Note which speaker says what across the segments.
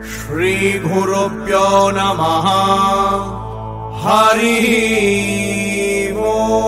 Speaker 1: श्रीगुरुभ्यो नमः। हरि ओम्।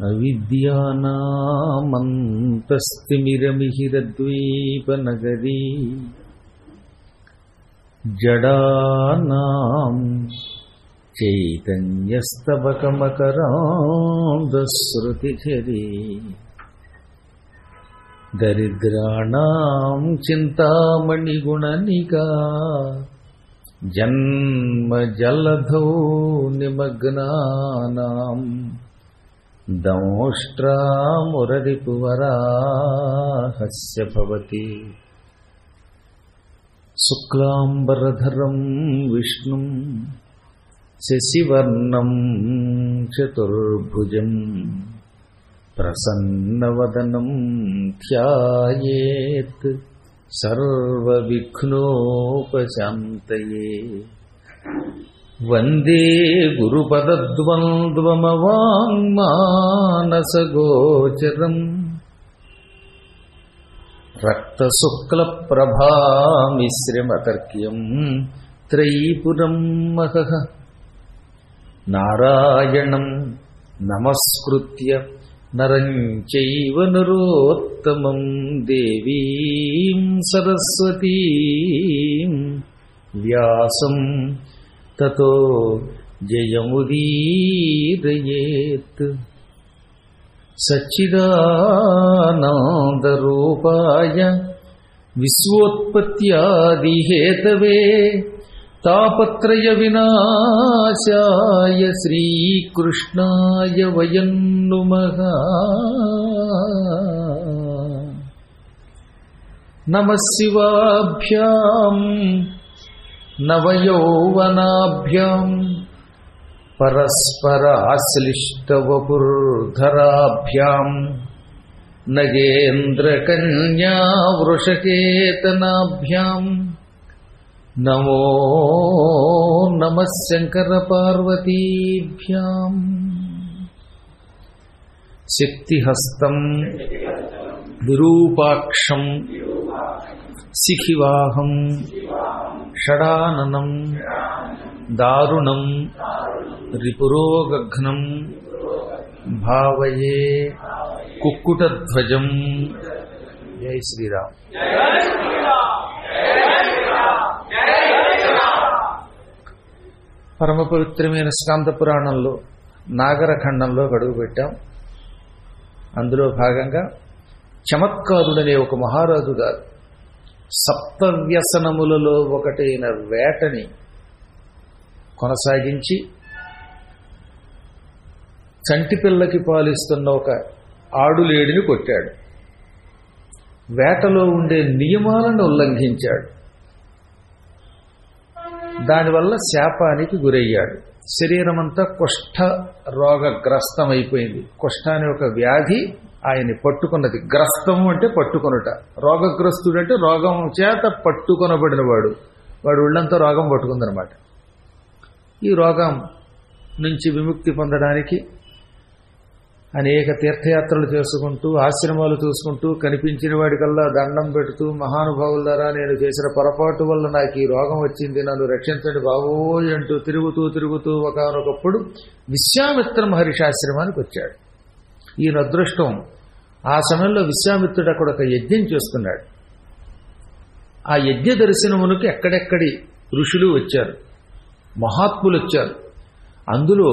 Speaker 2: అవిద్యానామంతస్తిమిరమిహిరద్వీపనగరీ జడానాం చైతన్యస్తబకమకరాంధశ్రుతిఝరీ దరిద్రాణాం చింతామణిగుణనికా జన్మజలధౌ నిమగ్నానాం దంష్ట్రామురరిపువరాహస్య భవతి శుక్లాంబరధరం విష్ణుం శశివర్ణం చతుర్భుజం ప్రసన్నవదనం ధ్యాయేత్ సర్వవిఘ్నోపశాంతయే. వందే గురుపదద్వంద్వమవాङ्మానసగోచరం రక్తశుక్లప్రభామిశ్రమతర్క్యం త్రైపురం మహః. నారాయణం నమస్కృత్య నరం చైవ నరోత్తమం దేవీం సరస్వతీం వ్యాసం తతో జయముదీరయేత్. సచ్చిదానందరూపాయ విశ్వోత్పత్యాదిహేతవే తాపత్రయ వినాశాయ శ్రీకృష్ణాయ వయం నుమః. నమః శివాభ్యాం నవయౌవనాభ్యాం పరస్పరాశ్లిష్టవపుర్ధరాభ్యాం నగేంద్రకన్యా వృషకేతనాభ్యాం నమో నమః శంకరపార్వతీభ్యాం. శక్తిహస్తం విరూపాక్షం శిఖివాహం షడాననం దారుణం రిపురోగఘ్నం భావయే కుక్కుటధ్వజం. జై శ్రీరామ్. పరమ పవిత్రమైన స్కాంద పురాణంలో నాగరఖండంలో గడువు పెట్టాం. అందులో భాగంగా చమత్కారుడనే ఒక మహారాజు గారు సప్తవ్యసనములలో ఒకటైన వేటని కొనసాగించి చంటిపిల్లకి పాలిస్తున్న ఒక ఆడులేడిని కొట్టాడు. వేటలో ఉండే నియమాలను ఉల్లంఘించాడు. దానివల్ల శాపానికి గురయ్యాడు. శరీరమంతా కుష్ఠ రోగగ్రస్తమైపోయింది. కుష్ఠ అనే ఒక వ్యాధి ఆయన్ని పట్టుకున్నది. గ్రస్తము అంటే పట్టుకొనుట, రోగగ్రస్తుడు అంటే రోగం చేత పట్టుకొనబడినవాడు. వాడు ఒళ్ళంతా రోగం పట్టుకుందనమాట. ఈ రోగం నుంచి విముక్తి పొందడానికి అనేక తీర్థయాత్రలు చేసుకుంటూ, ఆశ్రమాలు చూసుకుంటూ, కనిపించిన వాడికల్లా దండం పెడుతూ, మహానుభావుల ద్వారా నేను చేసిన పొరపాటు వల్ల నాకు ఈ రోగం వచ్చింది, నన్ను రక్షించండి బాబోయ్ అంటూ తిరుగుతూ ఒకానొకప్పుడు విశ్వామిత్ర మహర్షి ఆశ్రమానికి వచ్చాడు. ఈయన అదృష్టం, ఆ సమయంలో విశ్వామిత్రుడు అక్కడ ఒక యజ్ఞం చేస్తున్నాడు. ఆ యజ్ఞ దర్శనమునకు ఎక్కడెక్కడి ఋషులు వచ్చారు, మహాత్ములు వచ్చారు. అందులో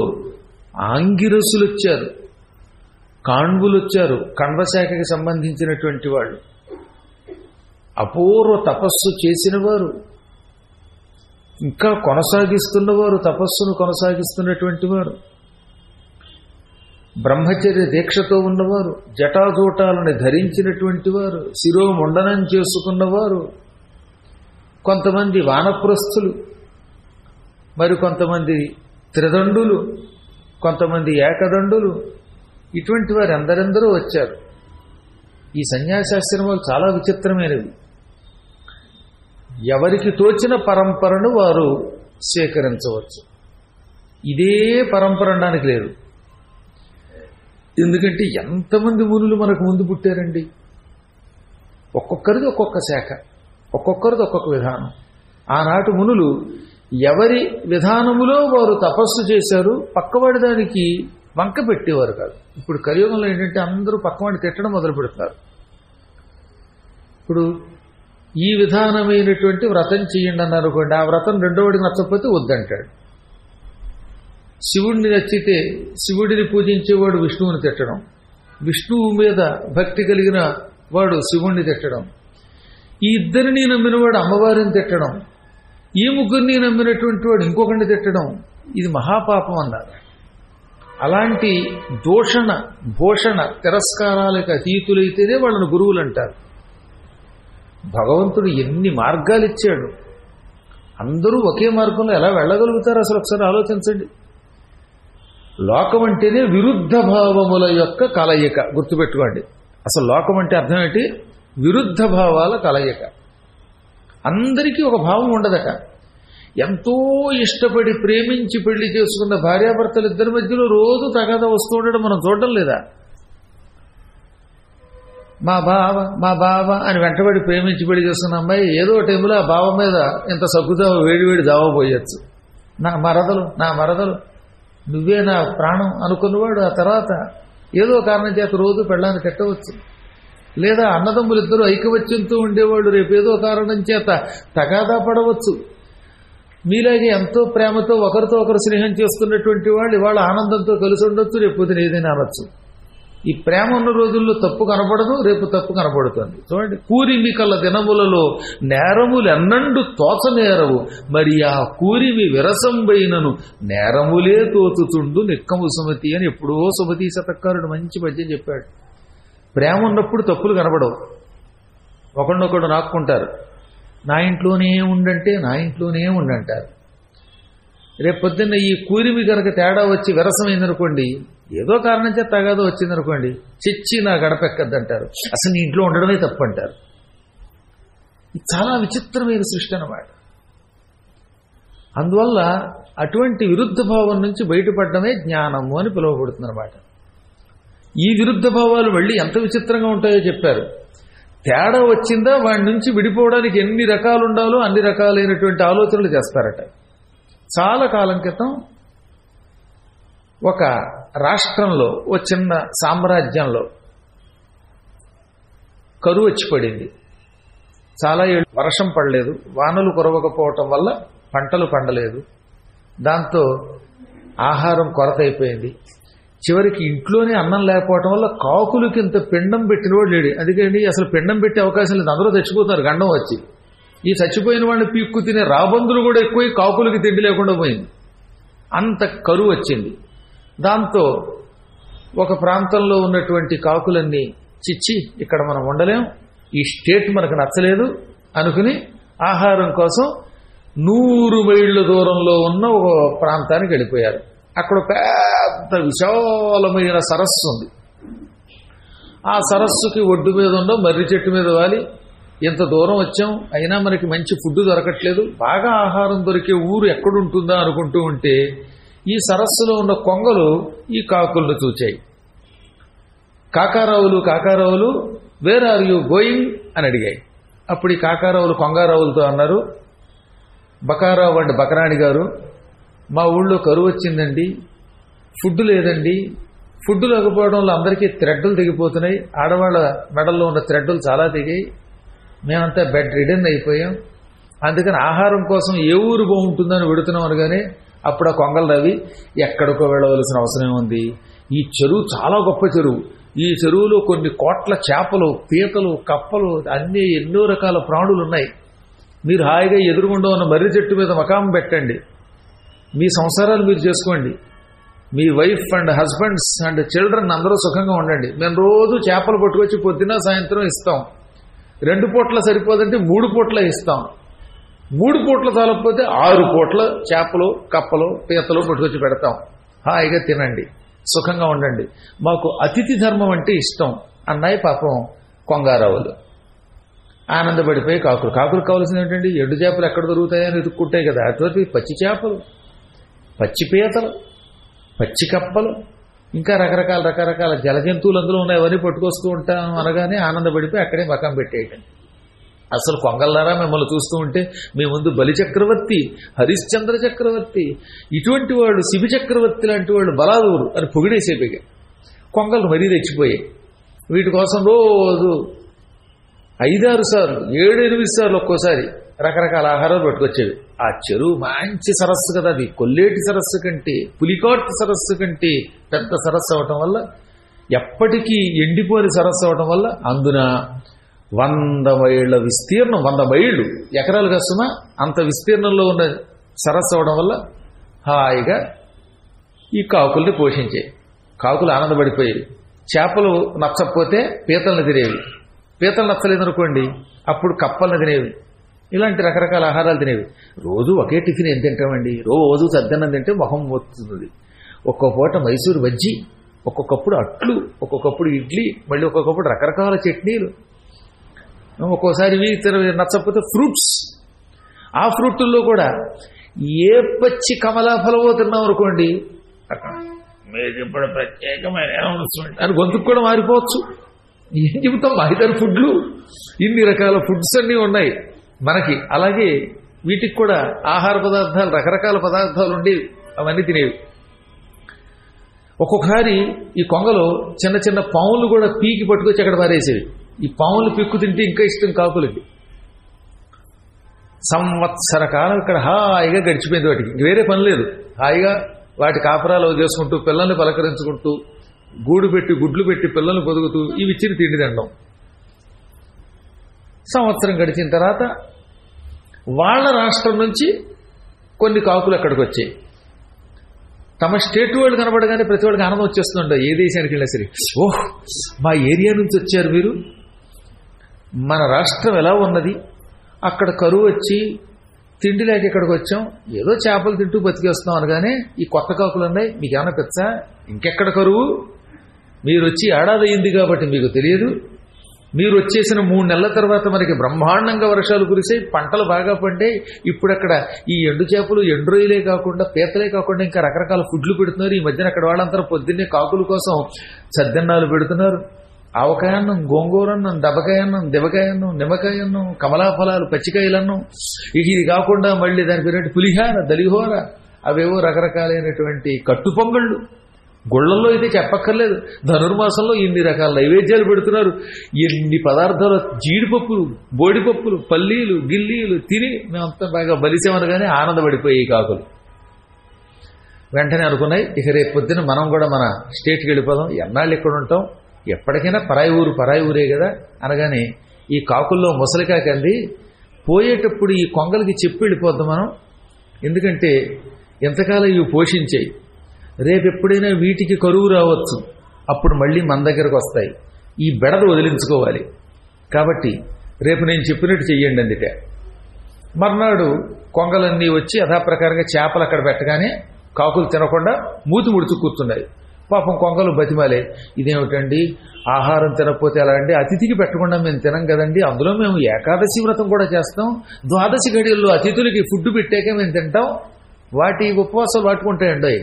Speaker 2: ఆంగిరసులు వచ్చారు, కాణ్వులు వచ్చారు, కణ్వశాఖకి సంబంధించినటువంటి వాళ్ళు, అపూర్వ తపస్సు చేసిన వారు, ఇంకా కొనసాగిస్తున్నవారు, తపస్సును కొనసాగిస్తున్నటువంటి వారు, బ్రహ్మచర్య దీక్షతో ఉన్నవారు, జటాజూటాలను ధరించినటువంటి వారు, శిరోముండనం చేసుకున్నవారు, కొంతమంది వానప్రస్థులు, మరి కొంతమంది త్రిదండులు, కొంతమంది ఏకదండులు, ఇటువంటి వారు ఎందరెందరూ వచ్చారు. ఈ సన్యాసాశ్రమాలు చాలా విచిత్రమైనవి. ఎవరికి తోచిన పరంపరను వారు స్వీకరించవచ్చు. ఇదే పరంపర అనడానికి లేదు. ఎందుకంటే ఎంతమంది మునులు మనకు ముందు పుట్టారండి. ఒక్కొక్కరిది ఒక్కొక్క శాఖ, ఒక్కొక్కరిది ఒక్కొక్క విధానం. ఆనాటి మునులు ఎవరి విధానములో వారు తపస్సు చేశారు, పక్కవాడి దానికి వంక పెట్టేవారు కాదు. ఇప్పుడు కలియుగంలో ఏంటంటే అందరూ పక్కవాడిని తిట్టడం మొదలు పెడుతున్నారు. ఇప్పుడు ఈ విధానమైనటువంటి వ్రతం చేయండి అన్నారు అనుకోండి, ఆ వ్రతం రెండోవాడికి నచ్చకపోతే వద్దంటాడు. శివుడిని నచ్చితే శివుడిని పూజించేవాడు విష్ణువుని తిట్టడం, విష్ణువు మీద భక్తి కలిగిన వాడు శివుణ్ణి తిట్టడం, ఈ ఇద్దరిని నమ్మినవాడు అమ్మవారిని తిట్టడం, ఈ ముగ్గురిని నమ్మినటువంటి వాడు ఇంకొకరిని తిట్టడం, ఇది మహాపాపం అన్నారు. అలాంటి దూషణ భూషణ తిరస్కారాలకు అతీతులైతేనే వాళ్ళను గురువులు అంటారు. భగవంతుడు ఎన్ని మార్గాలు ఇచ్చాడు, అందరూ ఒకే మార్గంలో ఎలా వెళ్ళగలుగుతారు అసలు ఒకసారి ఆలోచించండి. లోకం అంటేనే విరుద్ధ భావముల యొక్క కలయిక. గుర్తుపెట్టుకోండి, అసలు లోకం అంటే అర్థం ఏంటి? విరుద్ధ భావాల కలయిక. అందరికీ ఒక భావం ఉండదట. ఎంతో ఇష్టపడి ప్రేమించి పెళ్లి చేసుకున్న భార్యాభర్తలు ఇద్దరి మధ్యలో రోజు తగాదా వస్తూ ఉండడం మనం చూడడం లేదా? మా బావ అని వెంటబడి ప్రేమించి పెళ్లి చేసుకున్న అమ్మాయి ఏదో టైంలో ఆ బావ మీద ఇంత సగ్గుదా వేడి దావా పోయొచ్చు. నా మరదలు నువ్వే నా ప్రాణం అనుకున్నవాడు ఆ తర్వాత ఏదో కారణం చేత రోజు పెళ్ళాన్ని కట్టవచ్చు. లేదా అన్నదమ్ములు ఇద్దరు ఐకమత్యంతో ఉండేవాళ్ళు రేపు ఏదో కారణం చేత తగాదా పడవచ్చు. మీలాగే ఎంతో ప్రేమతో ఒకరితో ఒకరు స్నేహం చేస్తున్నటువంటి వాళ్ళు ఇవాళ ఆనందంతో కలిసి ఉండొచ్చు, రేపు పొద్దున ఏదైనా అనొచ్చు. ఈ ప్రేమ ఉన్న రోజుల్లో తప్పు కనపడదు, రేపు తప్పు కనపడుతుంది. చూడండి, కూరిమి కల దినములలో నేరములు ఎన్నండు తోచనేరవు, మరి ఆ కూరిమి విరసంబైనను నేరములే తోచుచుండు నిక్కము సుమతి అని ఎప్పుడో సుమతి శతకారుడు మంచి పద్యం చెప్పాడు. ప్రేమ ఉన్నప్పుడు తప్పులు కనపడవు, ఒకళ్ళొకడు నాక్కుంటారు. నా ఇంట్లోనే ఉండంటే నా ఇంట్లోనే ఉండంటారు. రేపు పొద్దున్న ఈ కూరిమి కనుక తేడా వచ్చి విరసమైందనుకోండి, ఏదో కారణం చేత తగాదో వచ్చిందనుకోండి, చిచ్చి నా గడపెక్కద్దంటారు. అసలు నీ ఇంట్లో ఉండడమే తప్పంటారు. ఇది చాలా విచిత్రమైన సృష్టి అన్నమాట. అందువల్ల అటువంటి విరుద్ధ భావం నుంచి బయటపడడమే జ్ఞానము అని పిలువబడుతుందన్నమాట. ఈ విరుద్ధ భావాలు మళ్ళీ ఎంత విచిత్రంగా ఉంటాయో చెప్పారు. తేడా వచ్చిందా వాడి నుంచి విడిపోవడానికి ఎన్ని రకాలు ఉండాలో అన్ని రకాలైనటువంటి ఆలోచనలు చేస్తారట. చాలా కాలం క్రితం ఒక రాష్ట్రంలో, ఓ చిన్న సామ్రాజ్యంలో కరువు వచ్చి పడింది. చాలా ఏళ్ళు వర్షం పడలేదు, వానలు కురవకపోవటం వల్ల పంటలు పండలేదు. దాంతో ఆహారం కొరత అయిపోయింది. చివరికి ఇంట్లోనే అన్నం లేకపోవటం వల్ల కాకులకి ఇంత పిండం పెట్టినవాడు లేడు. అందుకని అసలు పిండం పెట్టే అవకాశం లేదు, అందరూ చచ్చిపోతారు గండం వచ్చి. ఈ చచ్చిపోయిన వాడిని పీక్కు తినే రాబందులు కూడా ఎక్కువై కాకులకి తిండి లేకుండా పోయింది. అంత కరువు వచ్చింది. దాంతో ఒక ప్రాంతంలో ఉన్నటువంటి కాకులన్నీ చిచ్చి ఇక్కడ మనం ఉండలేం, ఈ స్టేట్ మనకు నచ్చలేదు అనుకుని ఆహారం కోసం 100 మైళ్ళ దూరంలో ఉన్న ఒక ప్రాంతానికి వెళ్ళిపోయారు. అక్కడ పెద్ద విశాలమైన సరస్సు ఉంది. ఆ సరస్సుకి ఒడ్డు మీద ఉన్న మర్రి చెట్టు మీద వాలి ఎంత దూరం వచ్చాం, అయినా మనకి మంచి ఫుడ్ దొరకట్లేదు, బాగా ఆహారం దొరికే ఊరు ఎక్కడుంటుందా అనుకుంటూ ఉంటే ఈ సరస్సులో ఉన్న కొంగలు ఈ కాకులను చూచాయి. కాకారావులు వేర్ ఆర్ యూ గోయింగ్ అని అడిగాయి. అప్పుడు ఈ కాకారావులు కొంగారావులతో అన్నారు, బకారావు అంటే బకరాణి గారు, మా ఊళ్ళో కరువు వచ్చిందండి, ఫుడ్ లేదండి, ఫుడ్ లేకపోవడం వల్ల అందరికీ థ్రెడ్డులు తెగిపోతున్నాయి, ఆడవాళ్ళ మెడల్లో ఉన్న థ్రెడ్డులు చాలా తెగాయి, మేమంతా బెడ్ రిడన్ అయిపోయాం, అందుకని ఆహారం కోసం ఏ ఊరు బాగుంటుందని వెడుతున్నాం అనగానే అప్పుడు ఆ కొంగలు రవి ఎక్కడికో వెళ్ళవలసిన అవసరం ఉంది, ఈ చెరువు చాలా గొప్ప చెరువు, ఈ చెరువులో కొన్ని కోట్ల చేపలు, పీతలు, కప్పలు, అన్ని ఎన్నో రకాల ప్రాణులు ఉన్నాయి, మీరు హాయిగా ఎదురుగుండా ఉన్న మర్రి చెట్టు మీద మకాం పెట్టండి, మీ సంసారాలు మీరు చేసుకోండి, మీ wife and husbands and children అందరూ సుఖంగా ఉండండి, మేము రోజు చేపలు పట్టుకొచ్చి పొద్దున సాయంత్రం ఇస్తాం, 2 పూట్ల సరిపోదంటే 3 పూట్ల ఇస్తాం, 3 పూట్ల చాలకపోతే 6 పూట్ల చేపలు కప్పలు పీతలు పట్టుకొచ్చి పెడతాం. హాయిగా తినండి, సుఖంగా ఉండండి, మాకు అతిథి ధర్మం అంటే ఇష్టం అన్నాయి పాపం కొంగారావులు. ఆనందపడిపోయి కాకులు కావాల్సింది ఏంటండి, ఎండు చేపలు ఎక్కడ దొరుకుతాయని ఎదుక్కుంటాయి కదా, అటువంటి పచ్చి చేపలు, పచ్చి పీతలు, పచ్చి కప్పలు, ఇంకా రకరకాల జల జంతువులు అందులో ఉన్నాయి, అవన్నీ పట్టుకొస్తూ ఉంటాం అనగానే ఆనందపడిపోయి అక్కడే మకం పెట్టేయటం. అసలు కొంగల్లారా మిమ్మల్ని చూస్తూ ఉంటే మీ ముందు బలి చక్రవర్తి, హరిశ్చంద్ర చక్రవర్తి, ఇటువంటి వాడు శిబి చక్రవర్తి లాంటి వాడు బలాదూరు అని పొగిడేసేపోయి కొంగలు మరీ తెచ్చిపోయాయి. వీటి కోసం రోజు 5-6 సార్లు 7-8 సార్లు ఒక్కోసారి రకరకాల ఆహారాలు పట్టుకొచ్చేవి. ఆ చెరువు మంచి సరస్సు కదా, అది కొల్లేటి సరస్సు కంటే పులికాట్ సరస్సు కంటే పెద్ద సరస్సు అవటం వల్ల, ఎప్పటికీ ఎండిపోని సరస్సు అవటం వల్ల, అందున 100 మైళ్ళ విస్తీర్ణం, 100 మైళ్ళు ఎకరాలు కస్తున్నా అంత విస్తీర్ణంలో ఉన్న సరస్సు అవడం వల్ల హాయిగా ఈ కాకుల్ని పోషించేవి. కాకులు ఆనందపడిపోయేవి. చేపలు నచ్చకపోతే పీతలను తినేవి, పీతలు నచ్చలేదనుకోండి అప్పుడు కప్పలను తినేవి. ఇలాంటి రకరకాల ఆహారాలు తినేవి. రోజు ఒకే టిఫిన్ ఏం తింటామండి, రోజు సద్దన్నం తింటే మొహం వస్తుంది. ఒక్కో పూట మైసూరు బజ్జీ, ఒక్కొక్కప్పుడు అట్లు, ఒక్కొక్కప్పుడు ఇడ్లీ, మళ్ళీ ఒక్కొక్కప్పుడు రకరకాల చట్నీలు, ఒక్కోసారి నచ్చకపోతే ఫ్రూట్స్. ఆ ఫ్రూట్లో కూడా ఏ పచ్చి కమలాఫలమో తిన్నాం అనుకోండి, మీకు ఇప్పుడు ప్రత్యేకమైన అని గొంతుకు కూడా మారిపోవచ్చు. ఏం చెబుతాం, మాయిదారు ఫుడ్లు, ఇన్ని రకాల ఫుడ్స్ అన్నీ ఉన్నాయి మనకి. అలాగే వీటికి కూడా ఆహార పదార్థాలు, రకరకాల పదార్థాలు ఉండేవి, అవన్నీ తినేవి. ఒక్కొక్కసారి ఈ కొంగలో చిన్న చిన్న పాములు కూడా పీకి పట్టుకొచ్చి అక్కడ పారేసేవి. ఈ పాములు పిక్కు తింటే ఇంకా ఇష్టం కాకులకి. సంవత్సర కాలం ఇక్కడ హాయిగా గడిచిపోయింది వాటికి, వేరే పని లేదు. హాయిగా వాటి కాపురాలు చేసుకుంటూ, పిల్లల్ని పలకరించుకుంటూ, గూడు పెట్టి గుడ్లు పెట్టి పిల్లల్ని పొదుగుతూ ఇవి ఇచ్చిన తిండి తినడం. సంవత్సరం గడిచిన తర్వాత వాళ్ళ రాష్ట్రం నుంచి కొన్ని కాకులు అక్కడికి వచ్చాయి. తమ స్టేట్ వాళ్ళు కనబడగానే ప్రతి వాడికి ఆనందం వచ్చేస్తుండే. ఏ దేశానికి వెళ్ళినా సరే, ఓహ్ మా ఏరియా నుంచి వచ్చారు మీరు, మన రాష్ట్రం ఎలా ఉన్నది, అక్కడ కరువు వచ్చి తిండి లేక ఇక్కడికి వచ్చాం, ఏదో చేపలు తింటూ బతికేస్తున్నాం అనగానే ఈ కొత్త కాకులు ఉన్నాయి, మీకు ఏమైనా పెచ్చా, ఇంకెక్కడ కరువు, మీరు వచ్చి ఏడాది అయింది కాబట్టి మీకు తెలియదు, మీరు వచ్చేసిన 3 నెలల తర్వాత మనకి బ్రహ్మాండంగా వర్షాలు కురిసాయి, పంటలు బాగా పండాయి, ఇప్పుడు అక్కడ ఈ ఎండు చేపలు, ఎండు రొయ్యలే కాకుండా పీతలే కాకుండా ఇంకా రకరకాల ఫుడ్లు పెడుతున్నారు. ఈ మధ్యన అక్కడ వాళ్ళంతా పొద్దున్నే కాకుల కోసం సద్దన్నాలు పెడుతున్నారు. ఆవకాయన్నం, గోంగూరన్నం, దెబ్బకాయన్నం, దివకాయన్నం, నిమ్మకాయన్నం, కమలాఫలాలు, పచ్చికాయలన్నం, ఇది కాకుండా మళ్ళీ దాని పేరు పులిహార, దలిహోర, అవేవో రకరకాలైనటువంటి కట్టుపొంగళ్ళు. గుళ్లలో అయితే చెప్పక్కర్లేదు, ధనుర్మాసంలో ఇన్ని రకాల నైవేద్యాలు పెడుతున్నారు. ఎన్ని పదార్థాలు, జీడిపప్పులు, బోడిపప్పులు, పల్లీలు, గిల్లీలు తిని మేమంతా బాగా బలిసేమనగానే ఆనందపడిపోయి కాకులు. వెంటనే అనుకున్నాయి, ఇక రేపు పొద్దున మనం కూడా మన స్టేట్కి వెళ్ళిపోదాం, ఎన్నాళ్ళు ఇక్కడ ఉంటాం, ఎప్పటికైనా పరాయి ఊరే కదా అనగానే ఈ కాకుల్లో ముసలికాకంది, పోయేటప్పుడు ఈ కొంగలకి చెప్పి వెళ్ళిపోద్దాం మనం, ఎందుకంటే ఎంతకాలం ఇవి పోషించాయి, రేపు ఎప్పుడైనా వీటికి కరువు రావచ్చు, అప్పుడు మళ్ళీ మన దగ్గరకు వస్తాయి, ఈ బెడద వదిలించుకోవాలి, కాబట్టి రేపు నేను చెప్పినట్టు చెయ్యండి అందుకే. మర్నాడు కొంగలన్నీ వచ్చి యథాప్రకారంగా చేపలు అక్కడ పెట్టగానే కాకులు తినకుండా మూతి ముడుచు కూర్చున్నాయి. పాపం కొంగలు బతిమాలే, ఇదేమిటండి ఆహారం తినకపోతే ఎలా అండి, అతిథికి పెట్టకుండా మేము తినం కదండి, అందులో మేము ఏకాదశి వ్రతం కూడా చేస్తాం, ద్వాదశి గడియల్లో అతిథులకి ఫుడ్ పెట్టాకే మేము తింటాం, వాటి ఉపవాసాలు పట్టుకుంటాయండి.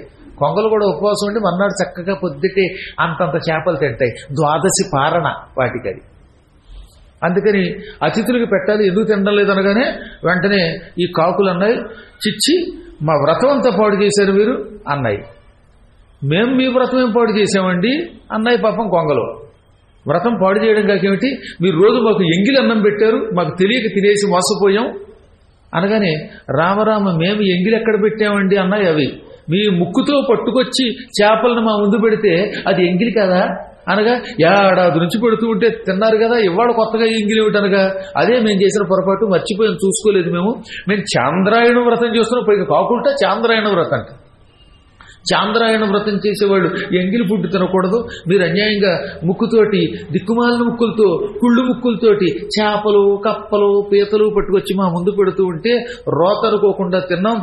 Speaker 2: కొంగలు కూడా ఉపవాసం ఉండి మర్నాడు చక్కగా పొద్దుటే అంతంత చేపలు తింటాయి, ద్వాదశి పారణ వాటికి అది. అందుకని అతిథులకి పెట్టాలి, ఎందుకు తినడం లేదనగానే వెంటనే ఈ కాకులు అన్నాయి, చిచ్చి మా వ్రతం అంతా పాడు చేశారు మీరు అన్నాయి. మేము మీ వ్రతం ఏం పాడు చేసామండి అన్నాయి పాపం కొంగలు. వ్రతం పాడు చేయడం కాకేమిటి, మీరు రోజు మాకు ఎంగిలి అన్నం పెట్టారు, మాకు తెలియక తినేసి మోసపోయాం అనగానే, రామరామ మేము ఎంగిలి ఎక్కడ పెట్టామండి అన్నాయి అవి. మీ ముక్కుతో పట్టుకొచ్చి చేపలను మా ముందు పెడితే అది ఎంగిలి కదా అనగా, ఏడాది నుంచి పెడుతూ ఉంటే తిన్నారు కదా, ఇవాళ కొత్తగా ఎంగిలి ఏమిటనగా, అదే మేము చేసిన పొరపాటు, మర్చిపోయాం, చూసుకోలేదు మేము చాంద్రాయణ వ్రతం చేస్తున్నాం, పైగా కాకుండా చాంద్రాయణ వ్రతం అంట. చాంద్రాయణ వ్రతం చేసేవాళ్ళు ఎంగిలి ఫుడ్ తినకూడదు, మీరు అన్యాయంగా ముక్కుతోటి దిక్కుమాలిన ముక్కులతో కుళ్ళు ముక్కులతోటి చేపలు కప్పలు పీతలు పట్టుకొచ్చి మా ముందు పెడుతూ ఉంటే రోతనుకోకుండా తిన్నాం.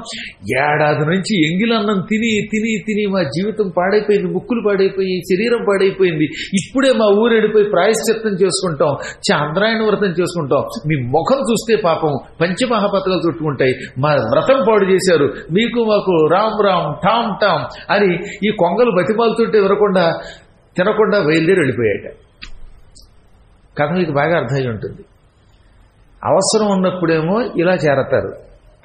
Speaker 2: ఏడాది నుంచి ఎంగిలి అన్నం తిని తిని తిని మా జీవితం పాడైపోయింది, ముక్కులు పాడైపోయి శరీరం పాడైపోయింది. ఇప్పుడే మా ఊరు వెళ్ళిపోయి ప్రాయశ్చిత్తం చేసుకుంటాం, చాంద్రాయణ వ్రతం చేసుకుంటాం. మీ ముఖం చూస్తే పాపం పంచమహాపతకాలు చుట్టుకుంటాయి. మా వ్రతం పాడు చేశారు, మీకు మాకు రామ్ రామ్ ఠామ్ ఠామ్ అని ఈ కొంగలు బతిమాలుతుంటే వినకుండా తినకుండా బయలుదేరి వెళ్ళిపోయాట. కథ మీకు బాగా అర్థమై ఉంటుంది. అవసరం ఉన్నప్పుడేమో ఇలా చేరతారు,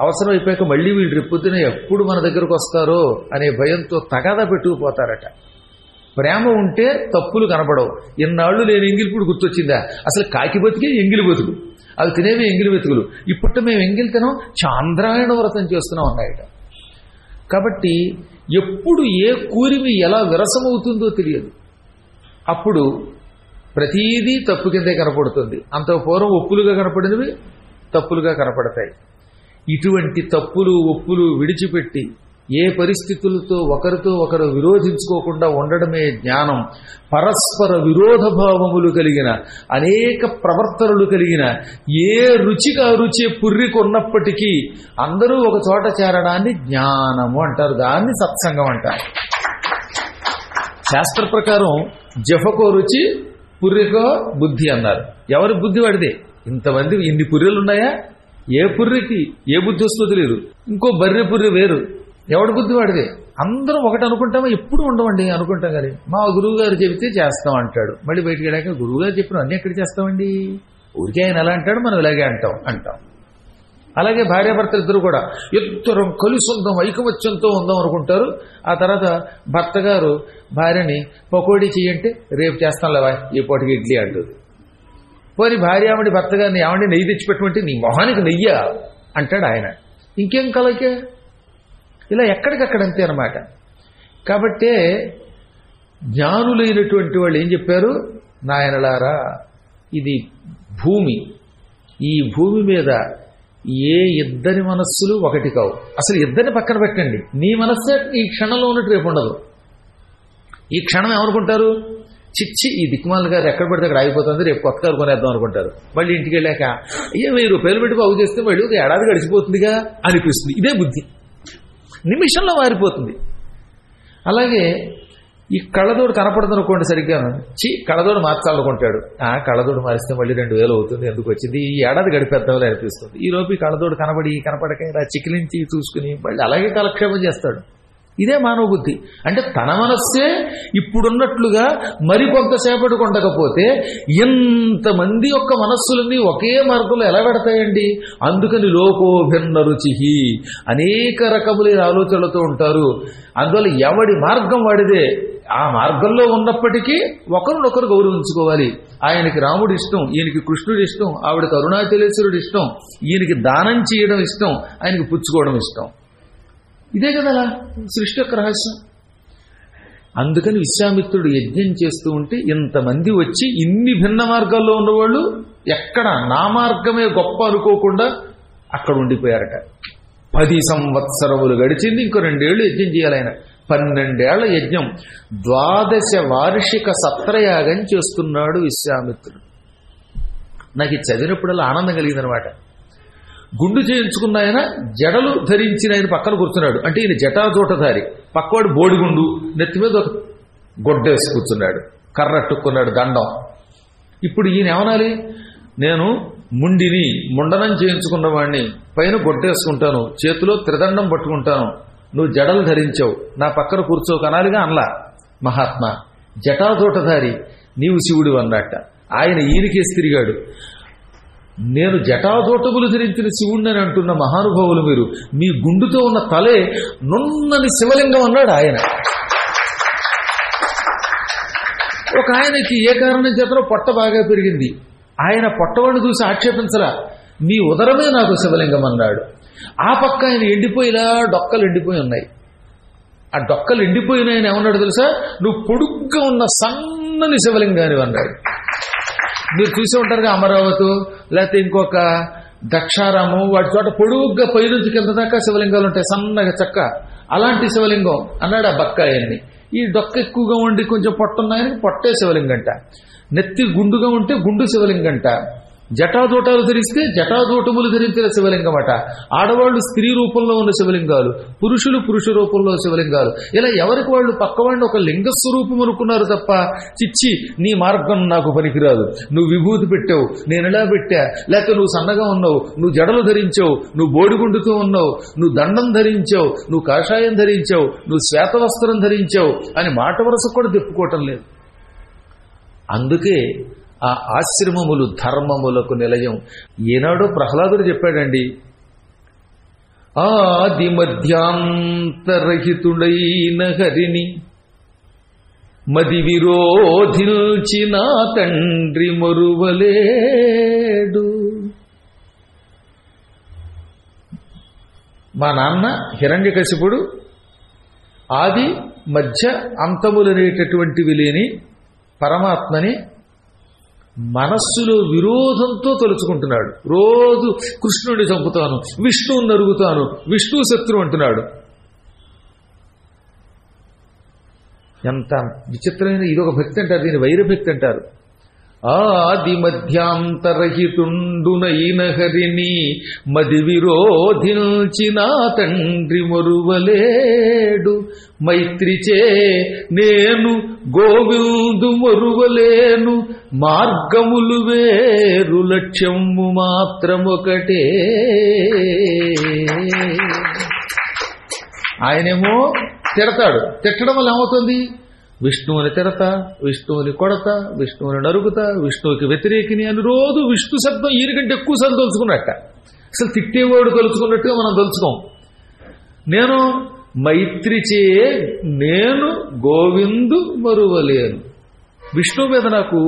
Speaker 2: అవసరం అయిపోయాక మళ్ళీ వీళ్ళు రేపొద్దున ఎప్పుడు మన దగ్గరకు వస్తారో అనే భయంతో తగాదా పెట్టుకుపోతారట. ప్రేమ ఉంటే తప్పులు కనపడవు. ఇన్నాళ్ళు నేను ఎంగిలిపుడు గుర్తొచ్చిందా, అసలు కాకి బతికే ఎంగిలి బతుకు, అవి తినేవి ఎంగిలి బతుకులు. ఇప్పుడు మేము ఎంగిలి తినాం, చాంద్రాయణ వ్రతం చేస్తున్నాం అన్నాయట. కాబట్టి ఎప్పుడు ఏ కూరిమి ఎలా విరసమవుతుందో తెలియదు. అప్పుడు ప్రతీదీ తప్పు కిందే కనపడుతుంది. అంత పూర్వం ఒప్పులుగా కనపడినవి తప్పులుగా కనపడతాయి. ఇటువంటి తప్పులు ఒప్పులు విడిచిపెట్టి ఏ పరిస్థితులతో ఒకరితో ఒకరు విరోధించుకోకుండా ఉండడమే జ్ఞానం. పరస్పర విరోధ భావములు కలిగిన అనేక ప్రవర్తనలు కలిగిన ఏ రుచికి ఆ రుచి పుర్రికొన్నప్పటికీ అందరూ ఒక చోట చేరడాన్ని జ్ఞానము అంటారు, దాన్ని సత్సంగం అంటారు. శాస్త్ర ప్రకారం జఫకో రుచి పుర్రికో బుద్ధి అన్నారు. ఎవరి బుద్ధి వాడిదే. ఇంతమంది ఇన్ని పుర్రెలు ఉన్నాయా, ఏ పుర్రికి ఏ బుద్ధి వస్తుందో తెలియదు. ఇంకో బర్రె పుర్రె వేరు, ఎవడి బుద్ధి వాడిదే. అందరం ఒకటి అనుకుంటామా, ఎప్పుడు ఉండవండి అనుకుంటాం. కానీ మా గురువు గారు చెబితే చేస్తాం అంటాడు, మళ్ళీ బయటికి వెళ్ళాక గురువు గారు చెప్పిన అన్నీ ఎక్కడ చేస్తామండి, ఊరికే ఆయన ఎలా అంటాడు మనం ఇలాగే అంటాం. అలాగే భార్యాభర్తలు ఇద్దరు కూడా ఇద్దరం కలిసి ఉందాం ఐకమత్యంతో ఉందాం అనుకుంటారు. ఆ తర్వాత భర్త గారు భార్యని పకోడీ చెయ్యంటే రేపు చేస్తాంలేవా ఈ పూటకి ఇడ్లీ అంటుంది. పోనీ భార్యామడి భర్త గారిని ఏమండి నెయ్యి తెచ్చిపెట్టమంటే నీ మొహానికి నెయ్యా అంటాడు ఆయన. ఇంకేం కలకే ఇలా ఎక్కడికక్కడంతే అన్నమాట. కాబట్టే జ్ఞానులైనటువంటి వాళ్ళు ఏం చెప్పారు, నాయనలారా ఇది భూమి, ఈ భూమి మీద ఏ ఇద్దరి మనస్సులు ఒకటి కావు. అసలు ఇద్దరిని పక్కన పెట్టండి, నీ మనస్సే ఈ క్షణంలో ఉన్నట్టు రేపు ఉండదు. ఈ క్షణం ఏమనుకుంటారు, చిచ్చి ఈ దిక్కుమాల గారు ఎక్కడ పడితే అక్కడ ఆగిపోతుంది, రేపు కొత్త కారు కొనేద్దాం అనుకుంటారు. మళ్ళీ ఇంటికి వెళ్ళాక అయ్యే 1000 రూపాయలు పెట్టి బాగు చేస్తే మళ్ళీ ఒక ఏడాది గడిచిపోతుందిగా అనిపిస్తుంది. ఇదే బుద్ధి, నిమిషంలో మారిపోతుంది. అలాగే ఈ కళ్ళదోడు కనపడుతునుకోండి సరిగ్గా, కళ్ళదోడు మార్చాలనుకుంటాడు. కళ్ళదోడు మారిస్తే మళ్ళీ 2000 అవుతుంది, ఎందుకు వచ్చింది, ఈ ఏడాది గడిపేద్దామని అనిపిస్తుంది. ఈ లోపు ఈ కళ్ళదోడు కనపడక ఇలా చికిలించి చూసుకుని మళ్ళీ అలాగే కాలక్షేపం చేస్తాడు. ఇదే మానవ బుద్ధి. అంటే తన మనస్సే ఇప్పుడున్నట్లుగా మరి కొంతసేపటికి ఉండకపోతే ఎంతమంది యొక్క మనస్సులన్నీ ఒకే మార్గంలో ఎలా పెడతాయండి. అందుకని లోకో భిన్న రుచి, అనేక రకములైన ఆలోచనలతో ఉంటారు. అందువల్ల ఎవడి మార్గం వాడిదే. ఆ మార్గంలో ఉన్నప్పటికీ ఒకరినొకరు గౌరవించుకోవాలి. ఆయనకి రాముడు ఇష్టం, ఈయనకి కృష్ణుడు ఇష్టం, ఆవిడకి అరుణాచలేశ్వరుడు ఇష్టం, ఈయనకి దానం చేయడం ఇష్టం, ఆయనకి పుచ్చుకోవడం ఇష్టం. ఇదే కదా సృష్టి యొక్క రహస్యం. అందుకని విశ్వామిత్రుడు యజ్ఞం చేస్తూ ఉంటే ఇంతమంది వచ్చి ఇన్ని భిన్న మార్గాల్లో ఉన్నవాళ్ళు ఎక్కడ నా మార్గమే గొప్ప అనుకోకుండా అక్కడ ఉండిపోయారట. 10 సంవత్సరములు గడిచింది, ఇంకో 2 ఏళ్ళు యజ్ఞం చేయాలి ఆయన. 12 ఏళ్ల యజ్ఞం, 12 వార్షిక సత్రయాగం చేస్తున్నాడు విశ్వామిత్రుడు. నాకు ఇది చదివినప్పుడల్లా ఆనందం కలిగిందనమాట. గుండు చేయించుకున్న ఆయన జడలు ధరించిన ఆయన పక్కన కూర్చున్నాడు. అంటే ఈయన జటాజోటధారి, పక్కవాడు బోడిగుండు, నెత్తి మీద ఒక గొడ్డేసి కూర్చున్నాడు, కర్రట్టుకున్నాడు దండం. ఇప్పుడు ఈయన ఏమనాలి, నేను ముండిని, ముండనం చేయించుకున్న వాడిని, పైన గొడ్డేసుకుంటాను, చేతిలో త్రిదండం పట్టుకుంటాను, నువ్వు జడలు ధరించావు నా పక్కన కూర్చో కనాలిగా అనలా. మహాత్మా జటాజోటధారి నీవు శివుడు అన్నట్ట. ఆయన ఈయనకేసి తిరిగాడు. నేను జటాజోటములు ధరించిన శివుణ్ణి అని అంటున్న మహానుభావులు మీరు, మీ గుండుతో ఉన్న తలే నున్నని శివలింగం అన్నాడు ఆయన. ఒక ఆయనకి ఏ కారణం చేతనో పొట్ట బాగా పెరిగింది. ఆయన పొట్టవాడిని చూసి ఆక్షేపించలా, మీ ఉదరమే నాకు శివలింగం అన్నాడు. ఆ పక్క ఆయన ఎండిపోయిలా డొక్కలు ఎండిపోయి ఉన్నాయి. ఆ డొక్కలు ఎండిపోయిన ఆయన ఏమన్నాడు తెలుసా, నువ్వు పొడుగ్గా ఉన్న సన్నని శివలింగాన్ని అన్నాడు. మీరు చూసి ఉంటారుగా అమరావతి లేకపోతే ఇంకొక దక్షారామం, వాటి చోట పొడుగ్గా పై నుంచి కింద దాకా శివలింగాలు ఉంటాయి, సన్నగా చక్క. అలాంటి శివలింగం అన్నాడు ఆ బక్కాయన్ని. ఈ డొక్క ఎక్కువగా ఉండి కొంచెం పొట్టున్నాయని పొట్టే శివలింగంట, నెత్తి గుండుగా ఉంటే గుండు శివలింగంట, జటాదూటాలు ధరిస్తే జటాదూటములు ధరించిన శివలింగమట, ఆడవాళ్లు స్త్రీ రూపంలో ఉన్న శివలింగాలు, పురుషులు పురుష రూపంలో శివలింగాలు, ఇలా ఎవరికి వాళ్ళు పక్కవాడిని ఒక లింగస్వరూపం అనుకున్నారు తప్ప చిచ్చి నీ మార్గం నాకు పనికిరాదు, నువ్వు విభూతి పెట్టావు నేను ఇలా పెట్టా, లేకపోతే నువ్వు సన్నగా ఉన్నావు, నువ్వు జడలు ధరించావు, నువ్వు బోడిగుండుతూ ఉన్నావు, నువ్వు దండం ధరించావు, నువ్వు కాషాయం ధరించావు, నువ్వు శ్వేతవస్త్రం ధరించావు అని మాట వరుస కూడా తిప్పుకోవటం లేదు. అందుకే ఆ ఆశ్రమములు ధర్మములకు నిలయం. ఈనాడు ప్రహ్లాదుడు చెప్పాడండి, ఆది మధ్యాంతరహితుడైన హరిని మది విరోధిల్చిన తండ్రి మరువలేడు. మా నాన్న హిరణ్యకశిపుడు ఆది మధ్య అంతములనేటటువంటివి లేని పరమాత్మని మనస్సులో విరోధంతో తలుచుకుంటున్నాడు. రోజు కృష్ణుడిని చంపుతాను, విష్ణువుని నరుగుతాను, విష్ణు శత్రు అంటున్నాడు. ఎంత విచిత్రమైన ఇదొక భక్తి అంటారు, దీని వైరభక్తి అంటారు. ఆది మధ్యాంతరహితుండునైన హరిని మది విరోధించిన తండ్రి మరువలేడు. మైత్రిచే నేను గోవిందు మరువలేను, మార్గములు వేరు లక్ష్యము మాత్రమొకటే. ఆయనేమో తిడతాడు, తిట్టడం వల్ల ఏమవుతుంది? విష్ణువుని తిడతా, విష్ణువుని కొడతా, విష్ణువుని నరుగుతా, విష్ణువుకి వ్యతిరేకిని అని రోజు విష్ణు శబ్దం ఈయనకంటే ఎక్కువసార్లు తలుచుకున్నట్ట. అసలు తిట్టేవాడు తలుచుకున్నట్టుగా మనం తలుచుకోం. నేను మైత్రిచే నేను గోవిందు మరువలేను. విష్ణువు మీద నాకు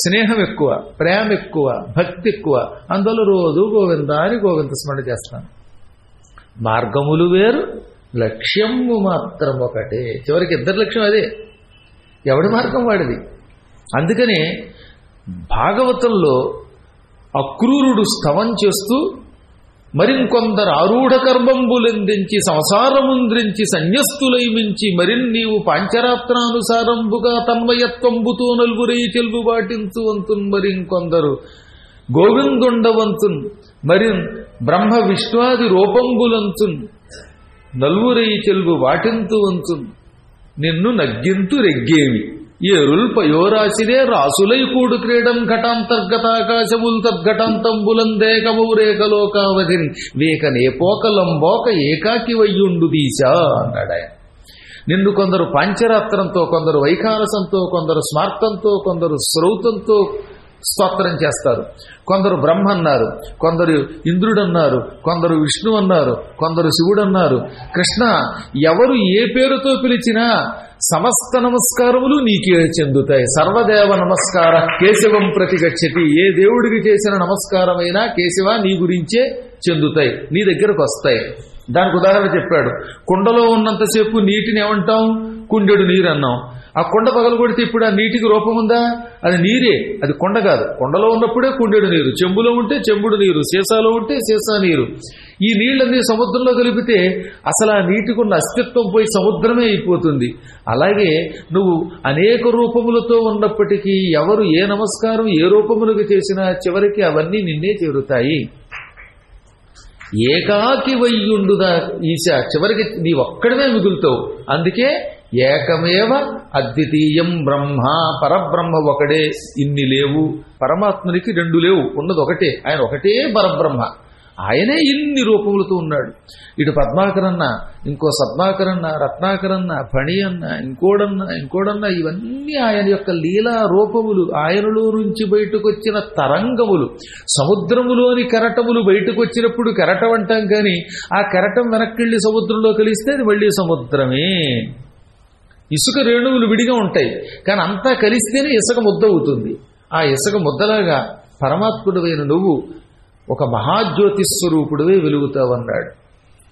Speaker 2: స్నేహం ఎక్కువ, ప్రేమ ఎక్కువ, భక్తి ఎక్కువ, అందువల్ల రోజు గోవింద అని గోవింద స్మరణ చేస్తాను. మార్గములు వేరు లక్ష్యము మాత్రం ఒకటే. చివరికి ఇద్దరు లక్ష్యం అదే, ఎవడి మార్గం వాడిది. అందుకనే భాగవతంలో అక్రూరుడు స్తవం చేస్తూ మరింకొందరు ఆరూఢ కర్మంబులెందించి సంసారముంద్రించి సన్యస్తులై మించి మరిన్నీవు పాంచరాత్రానుసారంబుగా తన్మయత్వంబుతో నలుగురై చెల్లు వాటించు వంతున్ మరింకొందరు గోవిందుండవంతున్ మరిన్ బ్రహ్మ విష్ణువాది రూపంబులంతున్ నలుగురై చెల్లు వాటింతు వంతున్ నిన్ను నగ్గింతు రెగ్గేవి ఏరుల్ పయోరాశిరే రాసులై కూడు క్రీడం ఘటాంతర్గతాకాశముల్ తద్ఘటాంతంబులందేకమౌరేకలోకావధిని వేకనే పోకలంబోక ఏకాకి వయ్యుండు దీశా అన్నాడు ఆయన. నిన్ను కొందరు పాంచరాత్రంతో, కొందరు వైఖానసంతో, కొందరు స్మార్తంతో, కొందరు శ్రౌతంతో స్తోత్రం చేస్తారు. కొందరు బ్రహ్మ అన్నారు, కొందరు ఇంద్రుడు అన్నారు, కొందరు విష్ణు అన్నారు, కొందరు శివుడు అన్నారు. కృష్ణ ఎవరు ఏ పేరుతో పిలిచినా సమస్త నమస్కారములు నీకే చెందుతాయి. సర్వదేవ నమస్కార కేశవం ప్రతిగచ్చతి. ఏ దేవుడికి చేసిన నమస్కారమైనా కేశవ నీ గురించే చెందుతాయి, నీ దగ్గరకు వస్తాయి. దానికి ఉదాహరణ చెప్పాడు. కుండలో ఉన్నంతసేపు నీటిని ఏమంటాం? కుండెడు నీరు అన్నాం. ఆ కుండ పగలగొడితే ఇప్పుడు ఆ నీటికి రూపం ఉందా? అది నీరే, అది కుండ కాదు. కుండలో ఉన్నప్పుడే కుండెడు నీరు, చెంబులో ఉంటే చెంబుడు నీరు, సీసాలో ఉంటే సీసా నీరు. ఈ నీళ్ళన్నీ సముద్రంలో కలిపితే అసలు ఆ నీటికి ఉన్న అస్తిత్వం పోయి సముద్రమే అయిపోతుంది. అలాగే నువ్వు అనేక రూపములతో ఉన్నప్పటికీ ఎవరు ఏ నమస్కారం ఏ రూపములకు చేసినా చివరికి అవన్నీ నిన్నే చేరుతాయి. ఏకాకి వయ్యుండుదా ఈశా, చివరికి నీ ఒక్కడమే మిగులుతావు. అందుకే ఏకమేవ అద్వితీయం బ్రహ్మ, పరబ్రహ్మ ఒకడే, ఇన్ని లేవు. పరమాత్మునికి రెండు లేవు, ఉన్నది ఒకటే. ఆయన ఒకటే పరబ్రహ్మ, ఆయనే ఇన్ని రూపములతో ఉన్నాడు. ఇటు పద్మాకరన్న, ఇంకో సద్మాకరన్న, రత్నాకరన్న, ఫణి అన్న, ఇంకోడన్నా ఇవన్నీ ఆయన యొక్క లీలా రూపములు. ఆయనలో నుంచి బయటకు వచ్చిన తరంగములు. సముద్రములోని కెరటములు బయటకు వచ్చినప్పుడు కెరటం అంటాం, కానీ ఆ కెరటం వెనక్కిళ్ళి సముద్రంలో కలిస్తే అది మళ్ళీ సముద్రమే. ఇసుక రేణువులు విడిగా ఉంటాయి, కానీ అంతా కలిస్తేనే ఇసుక ముద్ద అవుతుంది. ఆ ఇసుక ముద్దలాగా పరమాత్ముడివైన నువ్వు ఒక మహాజ్యోతి స్వరూపుడివే వెలుగుతావన్నాడు.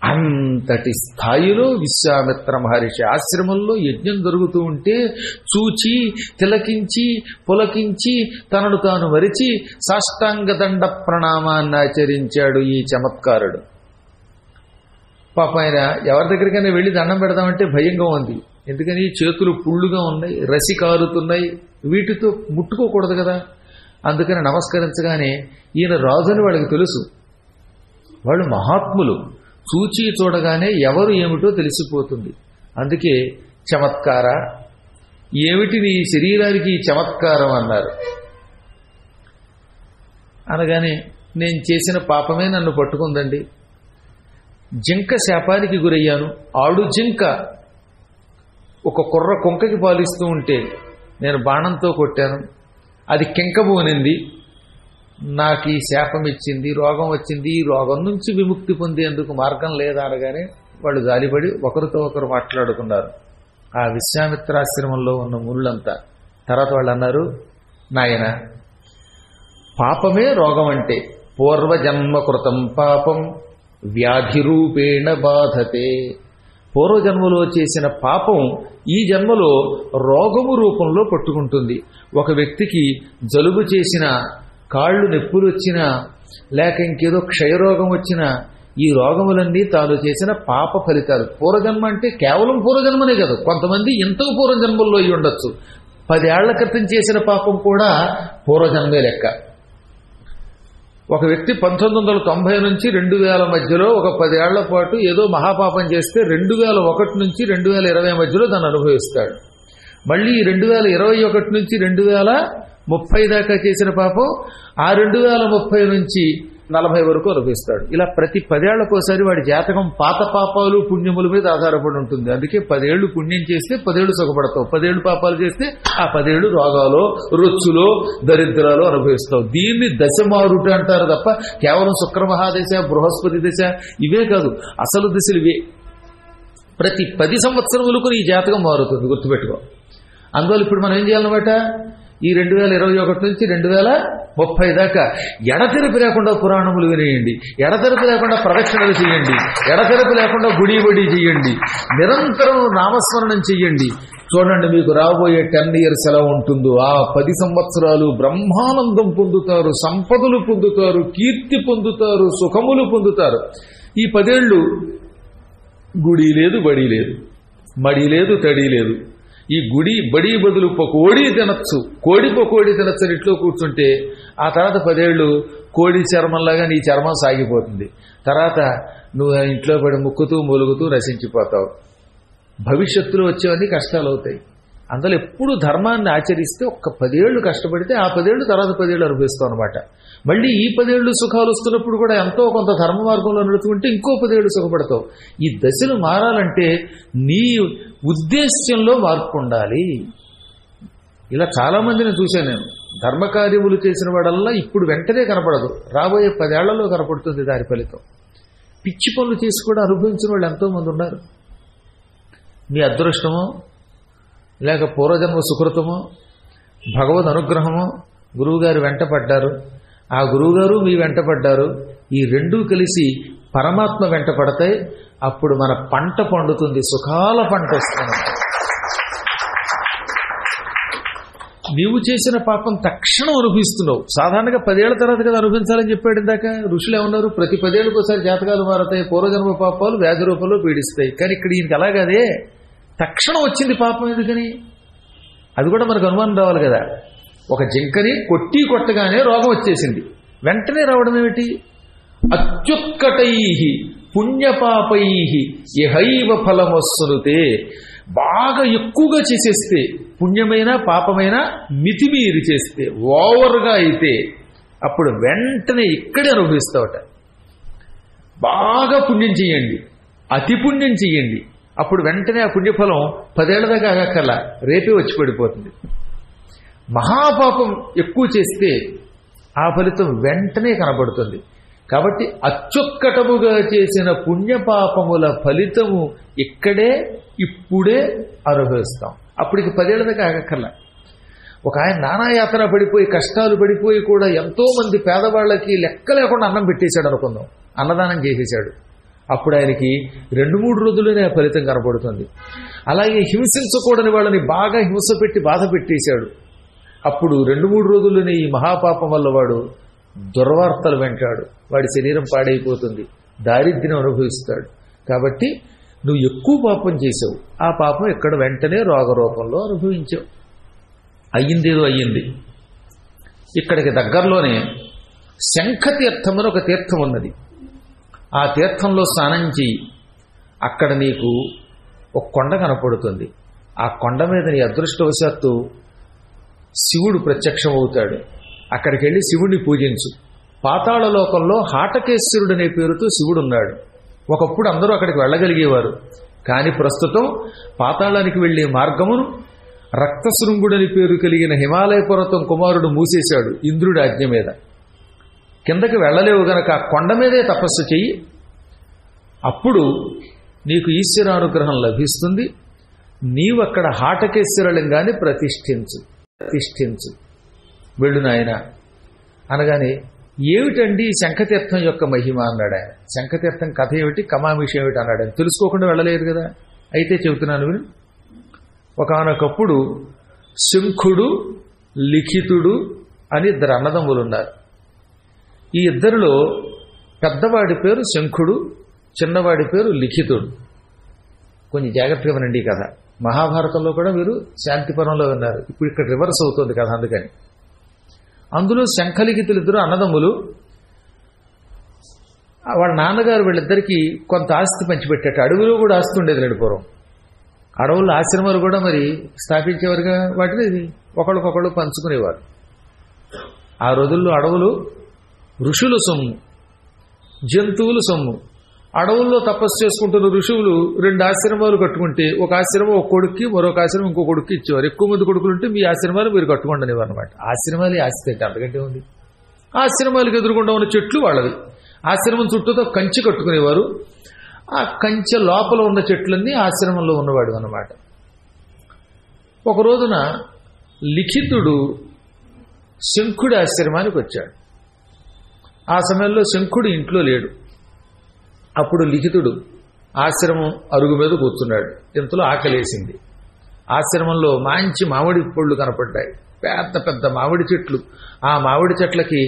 Speaker 2: అంతటి స్థాయిలో విశ్వామిత్ర మహర్షి ఆశ్రమంలో యజ్ఞం జరుగుతూ ఉంటే చూచి తిలకించి పులకించి తనను తాను మరిచి సాష్టాంగ దండ ప్రణామాన్ని ఆచరించాడు ఈ చమత్కారుడు. పాప ఆయన ఎవరి దగ్గరికైనా వెళ్ళి దండం పెడదామంటే భయంగా ఉంది. ఎందుకని చేతులు పుళ్ళుగా ఉన్నాయి, రసి కారుతున్నాయి, వీటితో ముట్టుకోకూడదు కదా. అందుకని నమస్కరించగానే ఈయన రాజుని వాళ్ళకి తెలుసు, వాళ్ళు మహాత్ములు, చూచి చూడగానే ఎవరు ఏమిటో తెలిసిపోతుంది. అందుకే చమత్కార, ఏమిటి నీ శరీరానికి చమత్కారం అన్నారు. అనగానే నేను చేసిన పాపమే నన్ను పట్టుకుందండి, జింక శాపానికి గురయ్యాను. ఆడు జింక ఒక కుర్ర కొంకకి పాలిస్తూ ఉంటే నేను బాణంతో కొట్టాను, అది కింకబోనింది, నాకు ఈ శాపం ఇచ్చింది, రోగం వచ్చింది, ఈ రోగం నుంచి విముక్తి పొందేందుకు మార్గం లేదా అనగానే వాళ్ళు జాలిపడి ఒకరితో ఒకరు మాట్లాడుకున్నారు. ఆ విశ్వామిత్రాశ్రమంలో ఉన్న మునులంతా. తర్వాత వాళ్ళు అన్నారు, నాయన పాపమే రోగం అంటే, పూర్వజన్మ కృతం పాపం వ్యాధి రూపేణ బాధతే. పూర్వజన్మలో చేసిన పాపం ఈ జన్మలో రోగము రూపంలో పట్టుకుంటుంది. ఒక వ్యక్తికి జలుబు చేసిన, కాళ్ళు నొప్పులు వచ్చినా, లేక ఇంకేదో క్షయరోగం వచ్చినా, ఈ రోగములన్నీ తాను చేసిన పాప ఫలితాలు. పూర్వజన్మ అంటే కేవలం పూర్వజన్మనే కాదు, కొంతమంది ఎంతో పూర్వజన్మల్లో అయి ఉండొచ్చు. 10 ఏళ్ల క్రితం చేసిన పాపం కూడా పూర్వజన్మే లెక్క. ఒక వ్యక్తి 1990 నుంచి 2000 మధ్యలో ఒక 10 ఏళ్ల పాటు ఏదో మహాపాపం చేస్తే 2001 నుంచి 2020 మధ్యలో దాన్ని అనుభవిస్తాడు. మళ్ళీ 2021 నుంచి 2030 దాకా చేసిన పాపం ఆ 2030 నుంచి 40 వరకు అనుభవిస్తాడు. ఇలా ప్రతి 10 ఏళ్లకోసారి వాడి జాతకం పాత పాపాలు పుణ్యముల మీద ఆధారపడి ఉంటుంది. అందుకే 10 ఏళ్లు పుణ్యం చేస్తే 10 ఏళ్లు సుఖపడతావు, 10 ఏళ్లు పాపాలు చేస్తే ఆ 10 ఏళ్లు రోగాలు, రొచ్చులో, దరిద్రాలు అనుభవిస్తావు. దీన్ని దశ మారుట అంటారు తప్ప కేవలం శుక్రమహాదశ, బృహస్పతి దశ ఇవే కాదు, అసలు దశలు ఇవే. ప్రతి 10 సంవత్సరములకు ఈ జాతకం మారుతుంది, గుర్తుపెట్టుకో. అందువల్ల ఇప్పుడు మనం ఏం చేయాలన్నమాట, ఈ 2021 నుంచి 2030 దాకా ఎడతెరపి లేకుండా పురాణములు వినేయండి, ఎడతెరపి లేకుండా ప్రదక్షిణలు చేయండి, ఎడతెరపి లేకుండా గుడి బడి చేయండి, నిరంతరం నామస్మరణం చెయ్యండి. చూడండి, మీకు రాబోయే 10 years ఎలా ఉంటుందో. ఆ 10 సంవత్సరాలు బ్రహ్మానందం పొందుతారు, సంపదలు పొందుతారు, కీర్తి పొందుతారు, సుఖములు పొందుతారు. ఈ 10 ఏళ్ళు గుడి లేదు, బడి లేదు, మడి లేదు, తడి లేదు. ఈ గుడి బడి బదులు కోడి తినచ్చు, కోడి తినచ్చు అని ఇంట్లో కూర్చుంటే ఆ తర్వాత 10 ఏళ్ళు కోడి చర్మంలాగా నీ చర్మం సాగిపోతుంది. తర్వాత నువ్వు ఇంట్లో పడి ముక్కుతూ మూలుగుతూ నశించిపోతావు. భవిష్యత్తులో వచ్చేవన్నీ కష్టాలు అవుతాయి. అందులో ఎప్పుడు ధర్మాన్ని ఆచరిస్తే ఒక్క 10 ఏళ్ళు కష్టపడితే ఆ 10 ఏళ్ళు తర్వాత 10 ఏళ్ళు అనుభవిస్తావు అనమాట. మళ్ళీ ఈ 10 ఏళ్ళు సుఖాలు వస్తున్నప్పుడు కూడా ఎంతో కొంత ధర్మ మార్గంలో నడుచుకుంటే ఇంకో 10 ఏళ్ళు సుఖపడతావు. ఈ దశలు మారాలంటే నీ ఉద్దేశ్యంలో మార్పు ఉండాలి. ఇలా చాలా మందిని చూశాను నేను. ధర్మకార్యములు చేసిన వాడల్లా ఇప్పుడు వెంటనే కనపడదు, రాబోయే 10 ఏళ్లలో కనపడుతుంది దాని ఫలితం. పిచ్చి పనులు చేసి కూడా అనుభవించిన వాళ్ళు ఎంతో మంది ఉన్నారు. మీ అదృష్టమో లేక పూర్వజన్మ సుకృతమో భగవద్ అనుగ్రహమో గురువుగారు వెంట పడ్డారు, ఆ గురువుగారు మీ వెంట పడ్డారు, ఈ రెండూ కలిసి పరమాత్మ వెంట పడతాయి. అప్పుడు మన పంట పండుతుంది, సుఖాల పంట వస్తుంది. నీవు చేసిన పాపం తక్షణం అనుభవిస్తున్నావు. సాధారణంగా 10 ఏళ్ల తర్వాత కదా అనుభవించాలని చెప్పాడు ఇందాక. ఋషులు ఏమన్నారు, ప్రతి 10 ఏళ్ళకోసారి జాతకాలు మారతాయి, పూర్వజన్మ పాపాలు వ్యాధి రూపంలో పీడిస్తాయి. కానీ ఇక్కడ ఈయనకి అలాగదే తక్షణం వచ్చింది పాపం. ఎందుకని? అది కూడా మనకు అనుమానం రావాలి కదా. ఒక జింకని కొట్టగానే రోగం వచ్చేసింది, వెంటనే రావడం ఏమిటి? అత్యుత్కటై పుణ్యపాపై యహైవ ఫలమస్సునుతే. బాగా ఎక్కువగా చేసేస్తే, పుణ్యమైన పాపమైన మితిమీరి చేస్తే, ఓవర్గా అయితే అప్పుడు వెంటనే ఇక్కడే అనుభవిస్తావట. బాగా పుణ్యం చెయ్యండి, అతి పుణ్యం చెయ్యండి, అప్పుడు వెంటనే ఆ పుణ్యఫలం 10 ఏళ్ల దాకా ఆగక్కర్లా, రేపే వచ్చి పడిపోతుంది. మహాపాపం ఎక్కువ చేస్తే ఆ ఫలితం వెంటనే కనబడుతుంది. కాబట్టి అత్యుత్కటముగా చేసిన పుణ్యపాపముల ఫలితము ఇక్కడే ఇప్పుడే అనుభవిస్తాం. అప్పటికి 10 ఏళ్ల దాకా ఆగక్కర్లా. ఒక ఆయన నానాయాతన పడిపోయి కష్టాలు పడిపోయి కూడా ఎంతో మంది పేదవాళ్ళకి లెక్క లేకుండా అన్నం పెట్టేశాడు అనుకుందాం, అన్నదానం చేసేశాడు. అప్పుడు ఆయనకి 2-3 రోజుల్లోనే ఆ ఫలితం కనపడుతుంది. అలాగే హింసించకూడని వాళ్ళని బాగా హింస పెట్టి బాధ పెట్టేశాడు. అప్పుడు 2-3 రోజుల్లోనే ఈ మహాపాపం వల్ల వాడు దుర్వార్తలు వెంటాడు, వాడి శరీరం పాడైపోతుంది, దారిద్ర్యం అనుభవిస్తాడు, కాబట్టి నువ్వు ఎక్కువ పాపం చేసావు. ఆ పాపం ఇక్కడ వెంటనే రోగరూపంలో అనుభవించావు. అయ్యిందేదో అయ్యింది. ఇక్కడికి దగ్గరలోనే శంఖతీర్థం అని ఒక తీర్థం ఉన్నది. ఆ తీర్థంలో స్నానం చేయి. అక్కడ నీకు ఒక కొండ కనపడుతుంది. ఆ కొండ మీద నీ అదృష్టవశాత్తు శివుడు ప్రత్యక్షం అవుతాడు. అక్కడికి వెళ్ళి శివుడిని పూజించు. పాతాళ లోకంలో హాటకేశ్వరుడు అనే పేరుతో శివుడు ఉన్నాడు. ఒకప్పుడు అందరూ అక్కడికి వెళ్ళగలిగేవారు. కానీ ప్రస్తుతం పాతాళానికి వెళ్లే మార్గమును రక్తశృంగుడని పేరు కలిగిన హిమాలయ పర్వతం కుమారుడు మూసేశాడు ఇంద్రుడి ఆజ్ఞ మీద. కిందకి వెళ్ళలేవు గనక ఆ కొండ మీదే తపస్సు చెయ్యి. అప్పుడు నీకు ఈశ్వరానుగ్రహం లభిస్తుంది. నీవు అక్కడ హాటకేశ్వరలింగాన్ని ప్రతిష్ఠించు. వెళ్ళు నాయన అనగానే, ఏమిటండి శంఖతీర్థం యొక్క మహిమ అన్నాడు ఆయన. శంఖతీర్థం కథ ఏమిటి, కమామిషం ఏమిటి అన్నాడు ఆయన. తెలుసుకోకుండా వెళ్ళలేదు కదా. అయితే చెబుతున్నాను విను. ఒకానొకప్పుడు శంఖుడు లిఖితుడు అని ఇద్దరు అన్నదమ్ములున్నారు. ఈ ఇద్దరిలో పెద్దవాడి పేరు శంఖుడు, చిన్నవాడి పేరు లిఖితుడు. కొంచెం జాగ్రత్తగా వినండి ఈ కథ. మహాభారతంలో కూడా మీరు శాంతిపురంలో విన్నారు. ఇప్పుడు ఇక్కడ రివర్స్ అవుతుంది కథ. అందుకని అందులో శంఖలిఖితులు ఇద్దరు అన్నదమ్ములు. వాళ్ళ నాన్నగారు వీళ్ళిద్దరికీ కొంత ఆస్తి పంచిపెట్టాడు. అడవిలో కూడా ఆస్తి ఉండేది లేడు పూర్వం. అడవుల్లో ఆశ్రమాలు కూడా మరి స్థాపించేవారుగా. వాటిని ఒకళ్ళకొకళ్ళు పంచుకునేవారు. ఆ రోజుల్లో అడవులు ఋషుల సొమ్ము, జంతువుల సొమ్ము. అడవుల్లో తపస్సు చేసుకుంటున్న ఋషువులు 2 ఆశ్రమాలు కట్టుకుంటే ఒక ఆశ్రమం ఒక కొడుక్కి, మరొక ఆశ్రమం ఇంకో కొడుక్కి ఇచ్చేవారు. ఎక్కువ మంది కొడుకులుంటే మీ ఆశ్రమాలు మీరు కట్టుకోండి అనమాట. ఆశ్రమాలు ఆస్తి అంటే అంతకంటే ఉంది. ఆశ్రమాలకు ఎదురుకుండా ఉన్న చెట్లు వాళ్ళవి. ఆశ్రమం చుట్టూతో కంచె కట్టుకునేవారు. ఆ కంచె లోపల ఉన్న చెట్లన్నీ ఆశ్రమంలో ఉన్నవాడు అన్నమాట. ఒక రోజున లిఖితుడు శంఖుడి ఆశ్రమానికి వచ్చాడు. ఆ సమయంలో శంఖుడు ఇంట్లో లేడు. అప్పుడు లిఖితుడు ఆశ్రమం అరుగు మీద కూర్చున్నాడు. ఇంతలో ఆకలేసింది. ఆశ్రమంలో మంచి మామిడి పళ్ళు కనపడ్డాయి. పెద్ద పెద్ద మామిడి చెట్లు. ఆ మామిడి చెట్లకి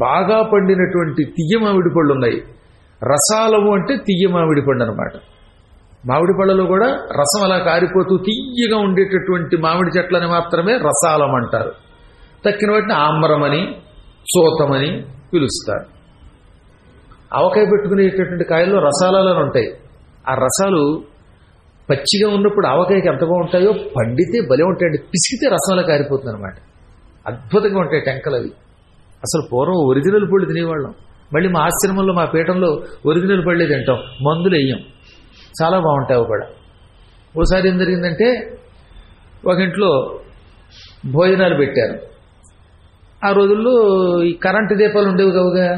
Speaker 2: బాగా పండినటువంటి తియ్య మామిడి పళ్ళు ఉన్నాయి. రసాలము అంటే తియ్య మామిడి పండు అనమాట. మామిడి పళ్ళలో కూడా రసం అలా కారిపోతూ తియ్యగా ఉండేటటువంటి మామిడి చెట్లని మాత్రమే రసాలం అంటారు. తక్కిన వాటిని ఆమ్రమని, సోతమని పిలుస్తారు. ఆవకాయ పెట్టుకునేటటువంటి కాయల్లో రసాలని ఉంటాయి. ఆ రసాలు పచ్చిగా ఉన్నప్పుడు ఆవకాయకి ఎంత బాగుంటాయో, పండితే భలే ఉంటాయండి. పిసికితే రసాలు కారిపోతుంది అనమాట. అద్భుతంగా ఉంటాయి టెంకలు అవి. అసలు పూర్వం ఒరిజినల్ పళ్ళు తినేవాళ్ళం. మళ్ళీ మా ఆశ్రమంలో, మా పీఠంలో ఒరిజినల్ పళ్ళే తింటాం, మందులు వేయం. చాలా బాగుంటాయి అవి కూడా. ఓసారి ఏం జరిగిందంటే, ఒక ఇంట్లో భోజనాలు పెట్టారు. ఆ రోజుల్లో ఈ కరెంటు దీపాలు ఉండేవి కావుగా.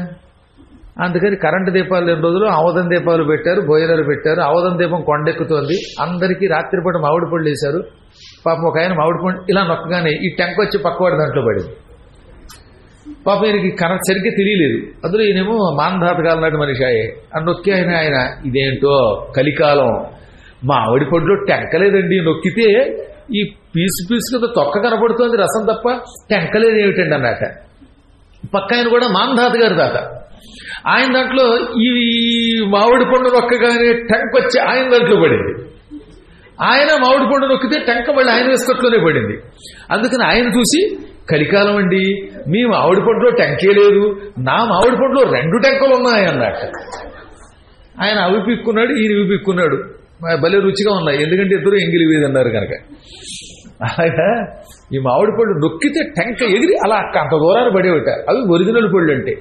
Speaker 2: అందుకని కరెంటు దీపాలు లేని రోజులు ఆవదం దీపాలు పెట్టారు, భోజనాలు పెట్టారు. ఆవదం దీపం కొండెక్కుతోంది. అందరికీ రాత్రిపూట మామిడి పళ్ళు వేశారు. పాపం ఒక ఆయన మామిడి పండు ఇలా నొక్కగానే ఈ టెంక వచ్చి పక్కవాడి దాంట్లో పడింది. పాపం ఈయనకి కరెంట్ సరిగ్గా తెలియలేదు. అందులో ఈయనేమో మాంధాతకాలం నాటి మనిషి అని నొక్కి ఆయన ఇదేంటో కలికాలం, మామిడి పండులో టెంకలేదండి, నొక్కితే ఈ పీసు కింద తొక్క కనపడుతోంది, రసం తప్ప టెంకలేదు ఏమిటండి అన్నట. పక్క ఆయన కూడా మాంధాత గారి దాత. ఆయన దాంట్లో ఈ మామిడి పండు నొక్కగానే టెంక వచ్చి ఆయన దాంట్లో పడింది. ఆయన మామిడి పండు నొక్కితే టెంక మళ్ళీ ఆయన వేసుకోట్లోనే పడింది. అందుకని ఆయన చూసి, కలికాలం అండి, మీ మామిడి పండులో టెంకే లేదు, నా మామిడి పండులో 2 టెంకలు ఉన్నాయన్నట్ట. ఆయన అవి పిక్కున్నాడు, ఈయన ఇవి పిక్కున్నాడు. భలే రుచిగా ఉన్నాయి, ఎందుకంటే ఇద్దరు ఎంగిలి వేదన్నారు కనుక. అలాగా ఈ మామిడి పళ్ళు నొక్కితే టెంక ఎగిరి అలా అంత దూరాన్ని పడేవిట. అవి ఒరిజినల్ పళ్ళు అంటే.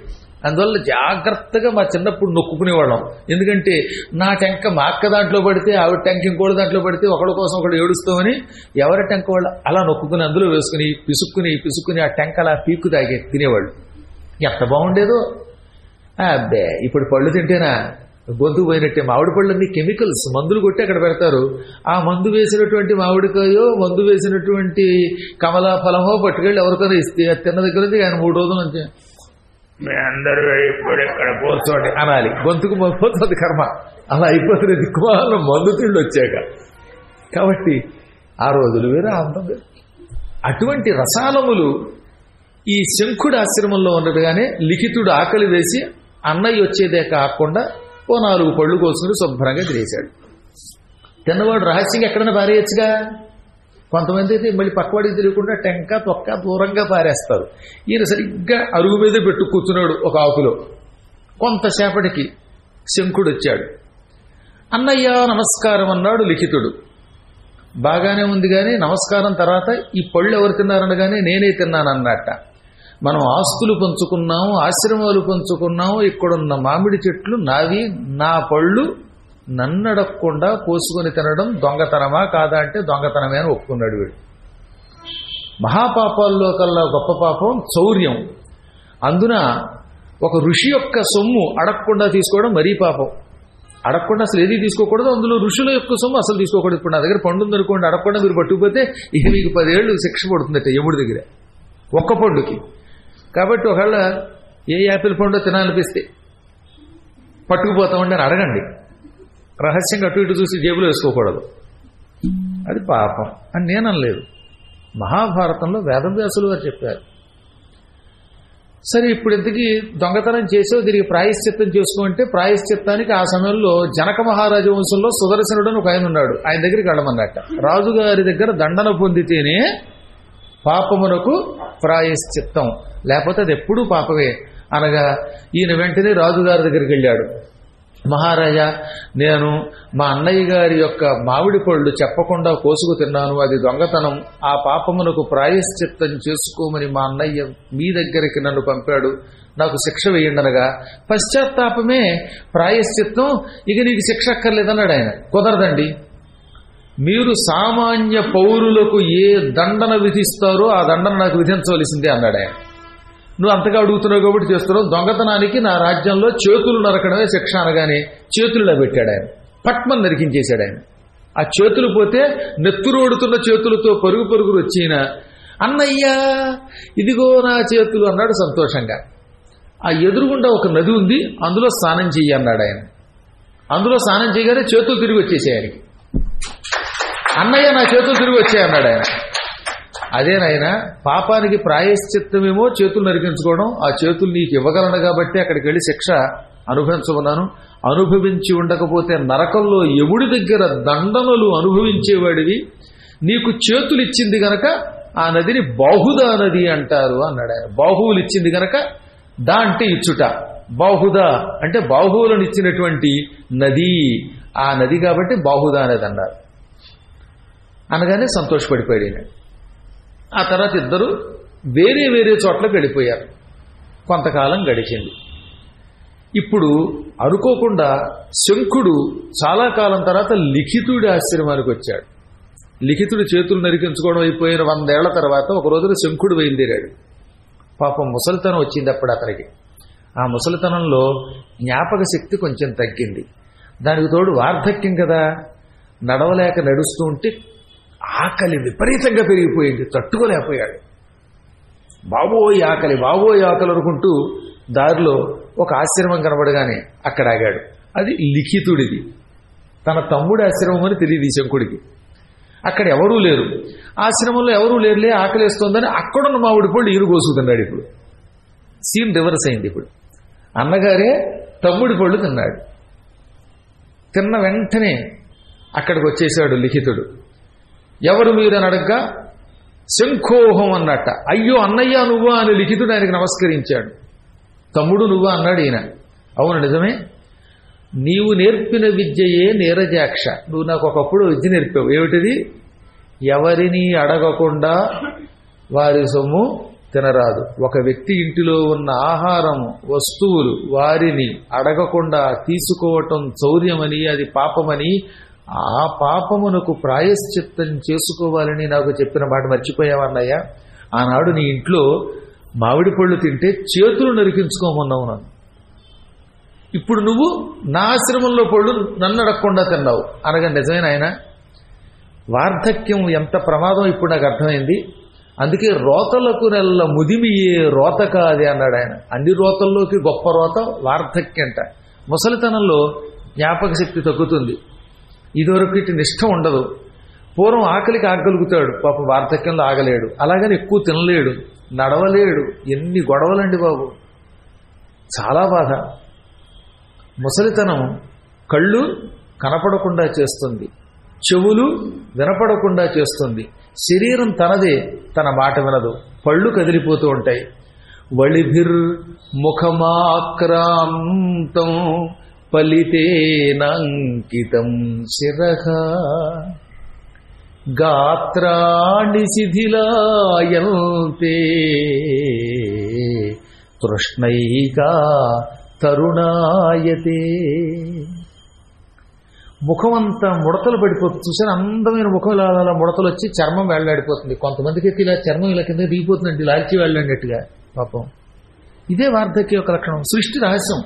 Speaker 2: అందువల్ల జాగ్రత్తగా మా చిన్నప్పుడు నొక్కుకునేవాళ్ళం. ఎందుకంటే నా టెంక మా అక్క దాంట్లో పడితే, ఆవిడ టెంక ఇంకోటి దాంట్లో పడితే ఒకళ్ళ కోసం ఒకళ్ళు ఏడుస్తామని ఎవరి టెంక వాళ్ళు అలా నొక్కుని అందులో వేసుకుని పిసుక్కుని ఆ టెంక అలా పీక్కు తాగే తినేవాళ్ళు. ఎంత బాగుండేదో. అబ్బే ఇప్పుడు పళ్ళు తింటేనా గొంతు పోయినట్టే. మామిడి పళ్ళన్నీ కెమికల్స్, మందులు కొట్టి అక్కడ పెడతారు. ఆ మందు వేసినటువంటి మామిడికాయో, మందు వేసినటువంటి కమలా ఫలమో పట్టుకెళ్ళి ఎవరికైనా ఇస్తే తిన్న దగ్గర నుంచి ఆయన 3 రోజుల నుంచి అందరూ ఇప్పుడు ఇక్కడ కూర్చోండి అనాలి. గొంతుకు పోతుంది కర్మ. అలా అయిపోతుంది దిక్కుమాలను మందు తిండి వచ్చాక. కాబట్టి ఆ రోజులు వేరే, అందం వేరు. అటువంటి రసాలములు ఈ శంఖుడి ఆశ్రమంలో ఉండగానే లిఖితుడు ఆకలి వేసి అన్నయ్య వచ్చేదే కాకుండా ఓ 4 పళ్ళు కోసుకుని శుభ్రంగా తినేశాడు. తిన్నవాడు రహస్యంగా ఎక్కడైనా పారేయచ్చుగా. కొంతమంది అయితే మళ్ళీ పక్కవాడికి తెలియకుండా టెంక తొక్క దూరంగా పారేస్తారు. ఈయన సరిగ్గా అరుగు మీదే పెట్టు కూర్చున్నాడు ఒక ఆకులో. కొంతసేపటికి శంఖుడు వచ్చాడు. అన్నయ్య నమస్కారం అన్నాడు లిఖితుడు. బాగానే ఉంది కానీ నమస్కారం తర్వాత ఈ పళ్ళు ఎవరు తిన్నారనగానే నేనే తిన్నానన్నట్ట. మనం ఆస్తులు పంచుకున్నాము, ఆశ్రమాలు పంచుకున్నాము, ఇక్కడున్న మామిడి చెట్లు నావి, నా పళ్ళు నన్నడకుండా కోసుకొని తినడం దొంగతనమా కాదా అంటే దొంగతనమే అని ఒప్పుకున్నాడు వీడు. మహాపాపాల్లో కల్లా గొప్ప పాపం చౌర్యం. అందున ఒక ఋషి యొక్క సొమ్ము అడగకుండా తీసుకోవడం మరీ పాపం. అడగకుండా అసలు ఏది తీసుకోకూడదు, అందులో ఋషుల యొక్క సొమ్ము అసలు తీసుకోకూడదు. ఇప్పుడు నా దగ్గర పండు ఉందనుకోండి, అడగకుండా మీరు పట్టుకుపోతే ఇక మీకు 10 ఏళ్ళు శిక్ష పడుతుందట యముడి దగ్గర ఒక్క పండుకి. కాబట్టి ఒకవేళ ఏ యాపిల్ పండు తినాలనిపిస్తే పట్టుకుపోతామండి అని అడగండి. రహస్యంగా అటు ఇటు చూసి జేబులో వేసుకోకూడదు, అది పాపం అని నేను అనలేదు. మహాభారతంలో వేదవ్యాసులు గారు చెప్పారు. సరే, ఇప్పుడు ఇంతకీ దొంగతనం చేసావు, దీనికి ప్రాయశ్చిత్తం చేసుకోమంటే ప్రాయశ్చిత్తానికి ఆ సమయంలో జనక మహారాజు వంశంలో సుదర్శనుడు అని ఒక ఆయన ఉన్నాడు. ఆయన దగ్గరికి వెళ్ళమన్నట్ట. రాజుగారి దగ్గర దండన పొందితేనే పాపమునకు ప్రాయశ్చిత్తం, లేకపోతే అది ఎప్పుడూ పాపమే అనగా ఈయన వెంటనే రాజుగారి దగ్గరికి వెళ్ళాడు. మహారాజా, నేను మా అన్నయ్య గారి యొక్క మామిడి పళ్ళు చెప్పకుండా కోసుకు తిన్నాను, అది దొంగతనం. ఆ పాపమునకు ప్రాయశ్చిత్తం చేసుకోమని మా అన్నయ్య మీ దగ్గరికి నన్ను పంపాడు, నాకు శిక్ష వేయండనగా పశ్చాత్తాపమే ప్రాయశ్చిత్తం, ఇక నీకు శిక్ష అక్కర్లేదన్నాడు ఆయన. కుదరదండి, మీరు సామాన్య పౌరులకు ఏ దండన విధిస్తారో ఆ దండన నాకు విధించవలసిందే అన్నాడు ఆయన. నువ్వు అంతగా అడుగుతున్నావు కాబట్టి చేస్తున్నావు. దొంగతనానికి నా రాజ్యంలో చేతులు నరకడమే శిక్ష అనగానే చేతుల్లో పెట్టాడు ఆయన. పట్మని నరికించేశాడు ఆయన. ఆ చేతులు పోతే నెత్తురోడుతున్న చేతులతో పరుగు పరుగురు వచ్చిన అన్నయ్యా ఇదిగో నా చేతులు అన్నాడు సంతోషంగా. ఆ ఎదురుగుండా ఒక నది ఉంది, అందులో స్నానం చెయ్యి అన్నాడు ఆయన. అందులో స్నానం చేయగానే చేతులు తిరిగి వచ్చేసాయి ఆయనకి. అన్నయ్య నా చేతులు తిరిగి వచ్చాయి అన్నాడు ఆయన. అదేనాయన, పాపానికి ప్రాయశ్చిత్తమేమో చేతులు నరికించుకోవడం, ఆ చేతులు నీకు ఇవ్వగలను కాబట్టి అక్కడికి వెళ్ళి శిక్ష అనుభవించమన్నాను. అనుభవించి ఉండకపోతే నరకంలో యముడి దగ్గర దండనలు అనుభవించేవాడివి. నీకు చేతులు ఇచ్చింది గనక ఆ నదిని బాహుదా నది అంటారు అన్నాడు ఆయన. బాహువులు ఇచ్చింది గనక దా అంటే ఇచ్చుట, బాహుదా అంటే బాహువులను ఇచ్చినటువంటి నది, ఆ నది కాబట్టి బాహుదా నది అన్నారు. అనగానే సంతోషపడిపోయాడు. ఆ తర్వాత ఇద్దరు వేరే వేరే చోట్లకు వెళ్ళిపోయారు. కొంతకాలం గడిచింది. ఇప్పుడు అనుకోకుండా శంఖుడు చాలా కాలం తర్వాత లిఖితుడి ఆశ్రమానికి వచ్చాడు. లిఖితుడి చేతులు నరికించుకోవడం అయిపోయిన 100 ఏళ్ల తర్వాత ఒక రోజున శంఖుడు బయలుదేరాడు. పాపం ముసలితనం వచ్చింది అప్పుడు అతనికి. ఆ ముసలితనంలో జ్ఞాపక శక్తి కొంచెం తగ్గింది. దానికి తోడు వార్ధక్యం కదా, నడవలేక నడుస్తూ ఉంటే ఆకలి విపరీతంగా పెరిగిపోయింది, తట్టుకోలేకపోయాడు. బాబోయ్ ఆకలి, బాబోయ్ ఆకలి అనుకుంటూ దారిలో ఒక ఆశ్రమం కనబడగానే అక్కడ ఆగాడు. అది లిఖితుడిది. తన తమ్ముడి ఆశ్రమం అని తెలియదు ఈ శంకుడికి. అక్కడ ఎవరూ లేరు. ఆశ్రమంలో ఎవరూ లేరులే, ఆకలిస్తోందని అక్కడున్న మామిడి పళ్ళు ఈయన కోసుకుతున్నాడు. ఇప్పుడు సీన్ రివర్స్ అయింది. ఇప్పుడు అన్నగారే తమ్ముడి పళ్ళు తిన్నాడు. తిన్న వెంటనే అక్కడికి వచ్చేశాడు లిఖితుడు. ఎవరు మీరని అడగ్గా శంఖోహం అన్నట్ట. అయ్యో అన్నయ్య నువ్వా అని లిఖితుడు ఆయనకు నమస్కరించాడు. తమ్ముడు నువ్వా అన్నాడు ఈయన. అవును నిజమే, నీవు నేర్పిన విద్యయే నీరజాక్ష. నువ్వు నాకు ఒకప్పుడు విద్య నేర్పావు. ఏమిటిది? ఎవరిని అడగకుండా వారి సొమ్ము తినరాదు. ఒక వ్యక్తి ఇంటిలో ఉన్న ఆహారం వస్తువులు వారిని అడగకుండా తీసుకోవటం చౌర్యమని, అది పాపమని, ఆ పాపమునకు ప్రాయశ్చిత్తం చేసుకోవాలని నాకు చెప్పిన మాట మర్చిపోయావన్నయ్య. ఆనాడు నీ ఇంట్లో మామిడి పళ్ళు తింటే చేతులు నరికించుకోమన్నావు నన్ను. ఇప్పుడు నువ్వు నా ఆశ్రమంలో పళ్ళు నన్ను అడగకుండా తిన్నావు అనగా నిజమైన ఆయన. వార్ధక్యం ఎంత ప్రమాదం ఇప్పుడు నాకు అర్థమైంది. అందుకే రోతలకు నెల్ల ముదిమియే రోత కాదే అన్నాడు ఆయన. అన్ని రోతల్లోకి గొప్ప రోత వార్ధక్యంట. ముసలితనంలో జ్ఞాపక శక్తి తగ్గుతుంది, ఇదివరకు ఇటు నిష్ఠ ఉండదు. పూర్వం ఆకలికి ఆగలుగుతాడు, పాపం వార్ధక్యంలో ఆగలేడు. అలాగని ఎక్కువ తినలేడు, నడవలేడు. ఎన్ని గొడవలండి బాబు, చాలా బాధ. ముసలితనం కళ్ళు కనపడకుండా చేస్తుంది, చెవులు వినపడకుండా చేస్తుంది, శరీరం తనదే, తన మాట వినదు, పళ్ళు కదిలిపోతూ ఉంటాయి. వళిభిర్ ముఖమాక్రాంతం పలితేనంకితం శిరః గాత్రాణి శిథిలాయంతే తృష్ణైకా తరుణాయతే. ముఖం అంతా ముడతలు పడిపోతుంది. చూసాను, అందమైన ముఖం ఇలా ముడతలు వచ్చి చర్మం వేళ్లాడిపోతుంది. కొంతమందికి అయితే ఇలా చర్మం ఇలా కింద దిగిపోతుందండి, లాల్చి వేళ్ళండినట్టుగా. పాపం ఇదే వార్ధక్య యొక్క లక్షణం, సృష్టి రహస్యం.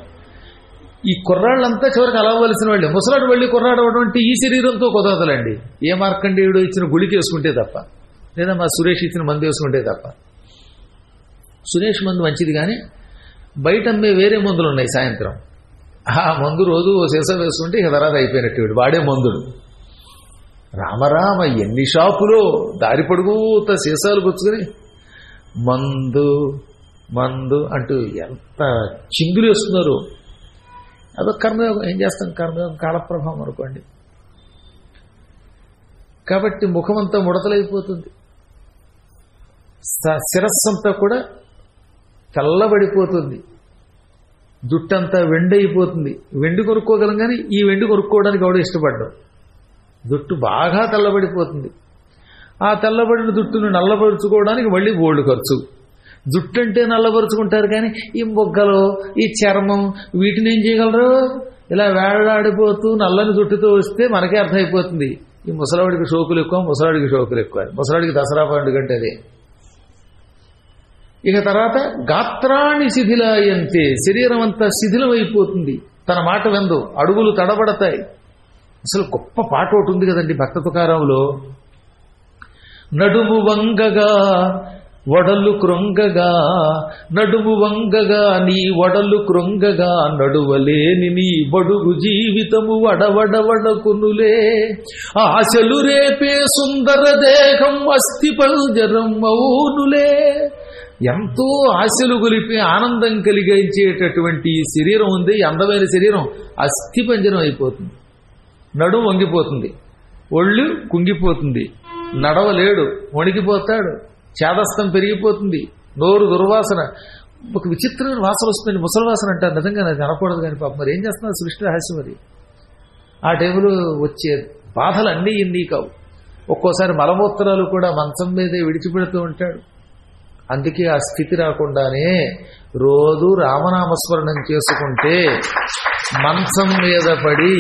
Speaker 2: ఈ కుర్రాళ్ళంతా చివరికి అలవలసిన వాళ్ళే. ముసలాడు వెళ్ళి కుర్రాడు అవడం అంటే ఈ శరీరంతో కుదరదులండి. ఏ మార్కండేయుడు ఇచ్చిన గుళికి వేసుకుంటే తప్ప, లేదా మా సురేష్ ఇచ్చిన మందు వేసుకుంటే తప్ప. సురేష్ మందు మంచిది, కానీ బయట అమ్మే వేరే మందులు ఉన్నాయి. సాయంత్రం ఆ మందు రోజు ఓ సీసా వేసుకుంటే ఇక తర్వాత అయిపోయినట్టు వాడే మందుడు. రామరామ ఎన్ని షాపులో దారి పొడుగుత సీసాలు పుచ్చుకొని మందు మందు అంటూ ఎంత చిందులు వేస్తున్నారు. అదొక కర్మయోగం. ఏం చేస్తాం, కర్మయోగం కాలప్రభావం అనుకోండి. కాబట్టి ముఖమంతా ముడతలైపోతుంది, శిరస్సంతా కూడా తెల్లబడిపోతుంది, జుట్టంతా వెండి అయిపోతుంది. వెండి కొనుక్కోగలం, కానీ ఈ వెండి కొనుక్కోవడానికి ఎవడో ఇష్టపడ్డాం. జుట్టు బాగా తెల్లబడిపోతుంది. ఆ తెల్లబడిన జుట్టును నల్లబరుచుకోవడానికి మళ్ళీ బోల్డ్ ఖర్చు. జుట్టు అంటే నల్లబరుచుకుంటారు, కానీ ఈ బొగ్గలు, ఈ చర్మం, వీటిని ఏం చేయగలరు? ఇలా వేళ్లాడిపోతూ నల్లని జుట్టుతో వస్తే మనకే అర్థమైపోతుంది ఈ ముసలాడికి షోకులు ఎక్కువ, ముసలాడికి షోకులు ఎక్కువ. ముసలాడికి దసరా పండుగ అంటే అదే. ఇక తర్వాత గాత్రాణి శిథిలాయంతే, శరీరం అంతా శిథిలమైపోతుంది, తన మాట విందు, అడుగులు తడబడతాయి. అసలు గొప్ప పాట ఒకటి ఉంది కదండి భక్త తుకారాంలో. నడుము వంగగా వడలు కృంగగా, నడుము వంగగా నీ వడలు కృంగగా, నడువలేని నీ బడుగు జీవితము వడవడవడకునులే, ఆశలు రేపే సుందర దేహం అస్థి పంజరం మౌనులే. ఎంతో ఆశలు గొలిపి ఆనందం కలిగించేటటువంటి ఈ శరీరం ఉంది, అందమైన శరీరం అస్థి పంజరం అయిపోతుంది. నడుము వంగిపోతుంది, ఒళ్ళు కుంగిపోతుంది, నడవలేడు, వణికిపోతాడు, చేదస్తం పెరిగిపోతుంది, నోరు దుర్వాసన, ఒక విచిత్రమైన వాసన వస్తుంది. ముసలి వాసన అంటారు, నిజంగా నాకు అనకూడదు కానీ పాపం మరి ఏం చేస్తున్నారు, సృష్టి రహస్యం మరి. ఆ టైంలో వచ్చే బాధలు అన్నీ ఇన్ని కావు. ఒక్కోసారి మలమూత్రాలు కూడా మంచం మీదే విడిచిపెడుతూ ఉంటాడు. అందుకే ఆ స్థితి రాకుండానే రోజు రామనామస్మరణం చేసుకుంటే మంచం మీద పడి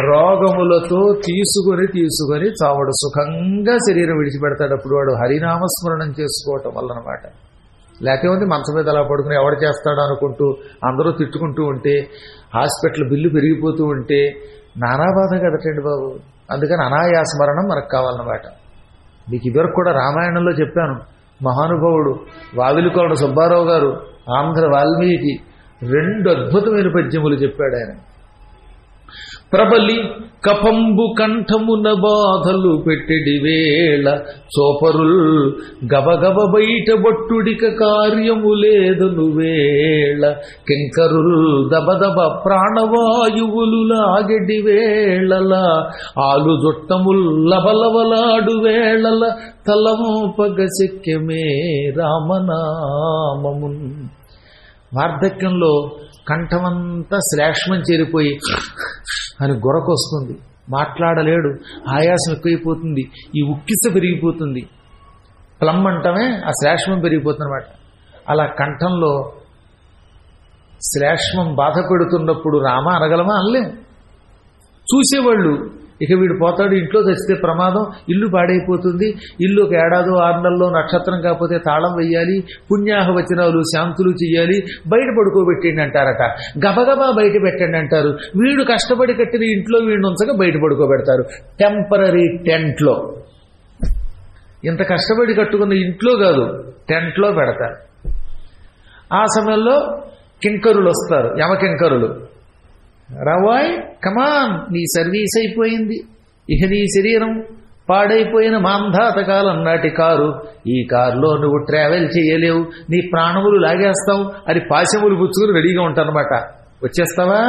Speaker 2: రోగములతో తీసుకొని చావడు సుఖంగా శరీరం విడిచిపెడతాడు. అప్పుడు వాడు హరినామస్మరణం చేసుకోవటం వల్లనమాట. లేకపోతే మంచం మీద అలా పడుకుని ఎవడు చేస్తాడు అనుకుంటూ అందరూ తిట్టుకుంటూ ఉంటే, హాస్పిటల్ బిల్లు పెరిగిపోతూ ఉంటే నానా బాధ కదటండి బాబు. అందుకని అనాయాస్మరణం మనకు కావాలన్నమాట. మీకు ఇదివరకు కూడా రామాయణంలో చెప్పాను. మహానుభావుడు వావిలికొండ సుబ్బారావు గారు, ఆంధ్ర వాల్మీకి 2 అద్భుతమైన పద్యములు చెప్పాడు ఆయన. ప్రబలి కపంబు కంఠమున బాధలు పెట్టెడి వేళ, చోపరుల్ గబగబ బయట బొట్టుడిక కార్యము లేదను వేళ, కింకరుల్ దబదబ ప్రాణవాయువులు లాగెడి వేళల, ఆలు జొట్టముల్ లబలవలాడు వేళల, తలంపగ శక్యమే రామనామమున్. వార్ధక్యంలో కంఠమంతా శ్లేష్మం చేరిపోయి అని గొరకొస్తుంది, మాట్లాడలేడు, ఆయాసం ఎక్కువైపోతుంది, ఈ ఉక్కిస పెరిగిపోతుంది. ప్లమ్ అంటమే ఆ శ్లేష్మం పెరిగిపోతుంది అనమాట. అలా కంఠంలో శ్లేష్మం బాధ పెడుతున్నప్పుడు రామ అనగలమా? అనలేం. చూసేవాళ్ళు ఇక వీడు పోతాడు, ఇంట్లో తెచ్చితే ప్రమాదం, ఇల్లు పాడైపోతుంది, ఇల్లు ఒక 1 ఏడాదో 6 నెలల్లో నక్షత్రం కాకపోతే తాళం వెయ్యాలి, పుణ్యాహవచనాలు శాంతులు చెయ్యాలి, బయట పడుకోబెట్టండి అంటారట. గబగబా బయట పెట్టండి అంటారు. వీడు కష్టపడి కట్టిన ఇంట్లో వీడిని ఉంచగా బయట పడుకోబెడతారు, టెంపరరీ టెంట్లో. ఇంత కష్టపడి కట్టుకున్న ఇంట్లో కాదు, టెంట్లో పెడతారు. ఆ సమయంలో కింకరులు వస్తారు, యమకింకరులు. రవాయ్ కమాన్, నీ సర్వీస్ అయిపోయింది, ఇక నీ శరీరం పాడైపోయిన మాంధాతకాలం నాటి కారు, ఈ కారులో నువ్వు ట్రావెల్ చేయలేవు, నీ ప్రాణములు లాగేస్తావు అని పాశములు పుచ్చుకుని రెడీగా ఉంటానమాట. వచ్చేస్తావా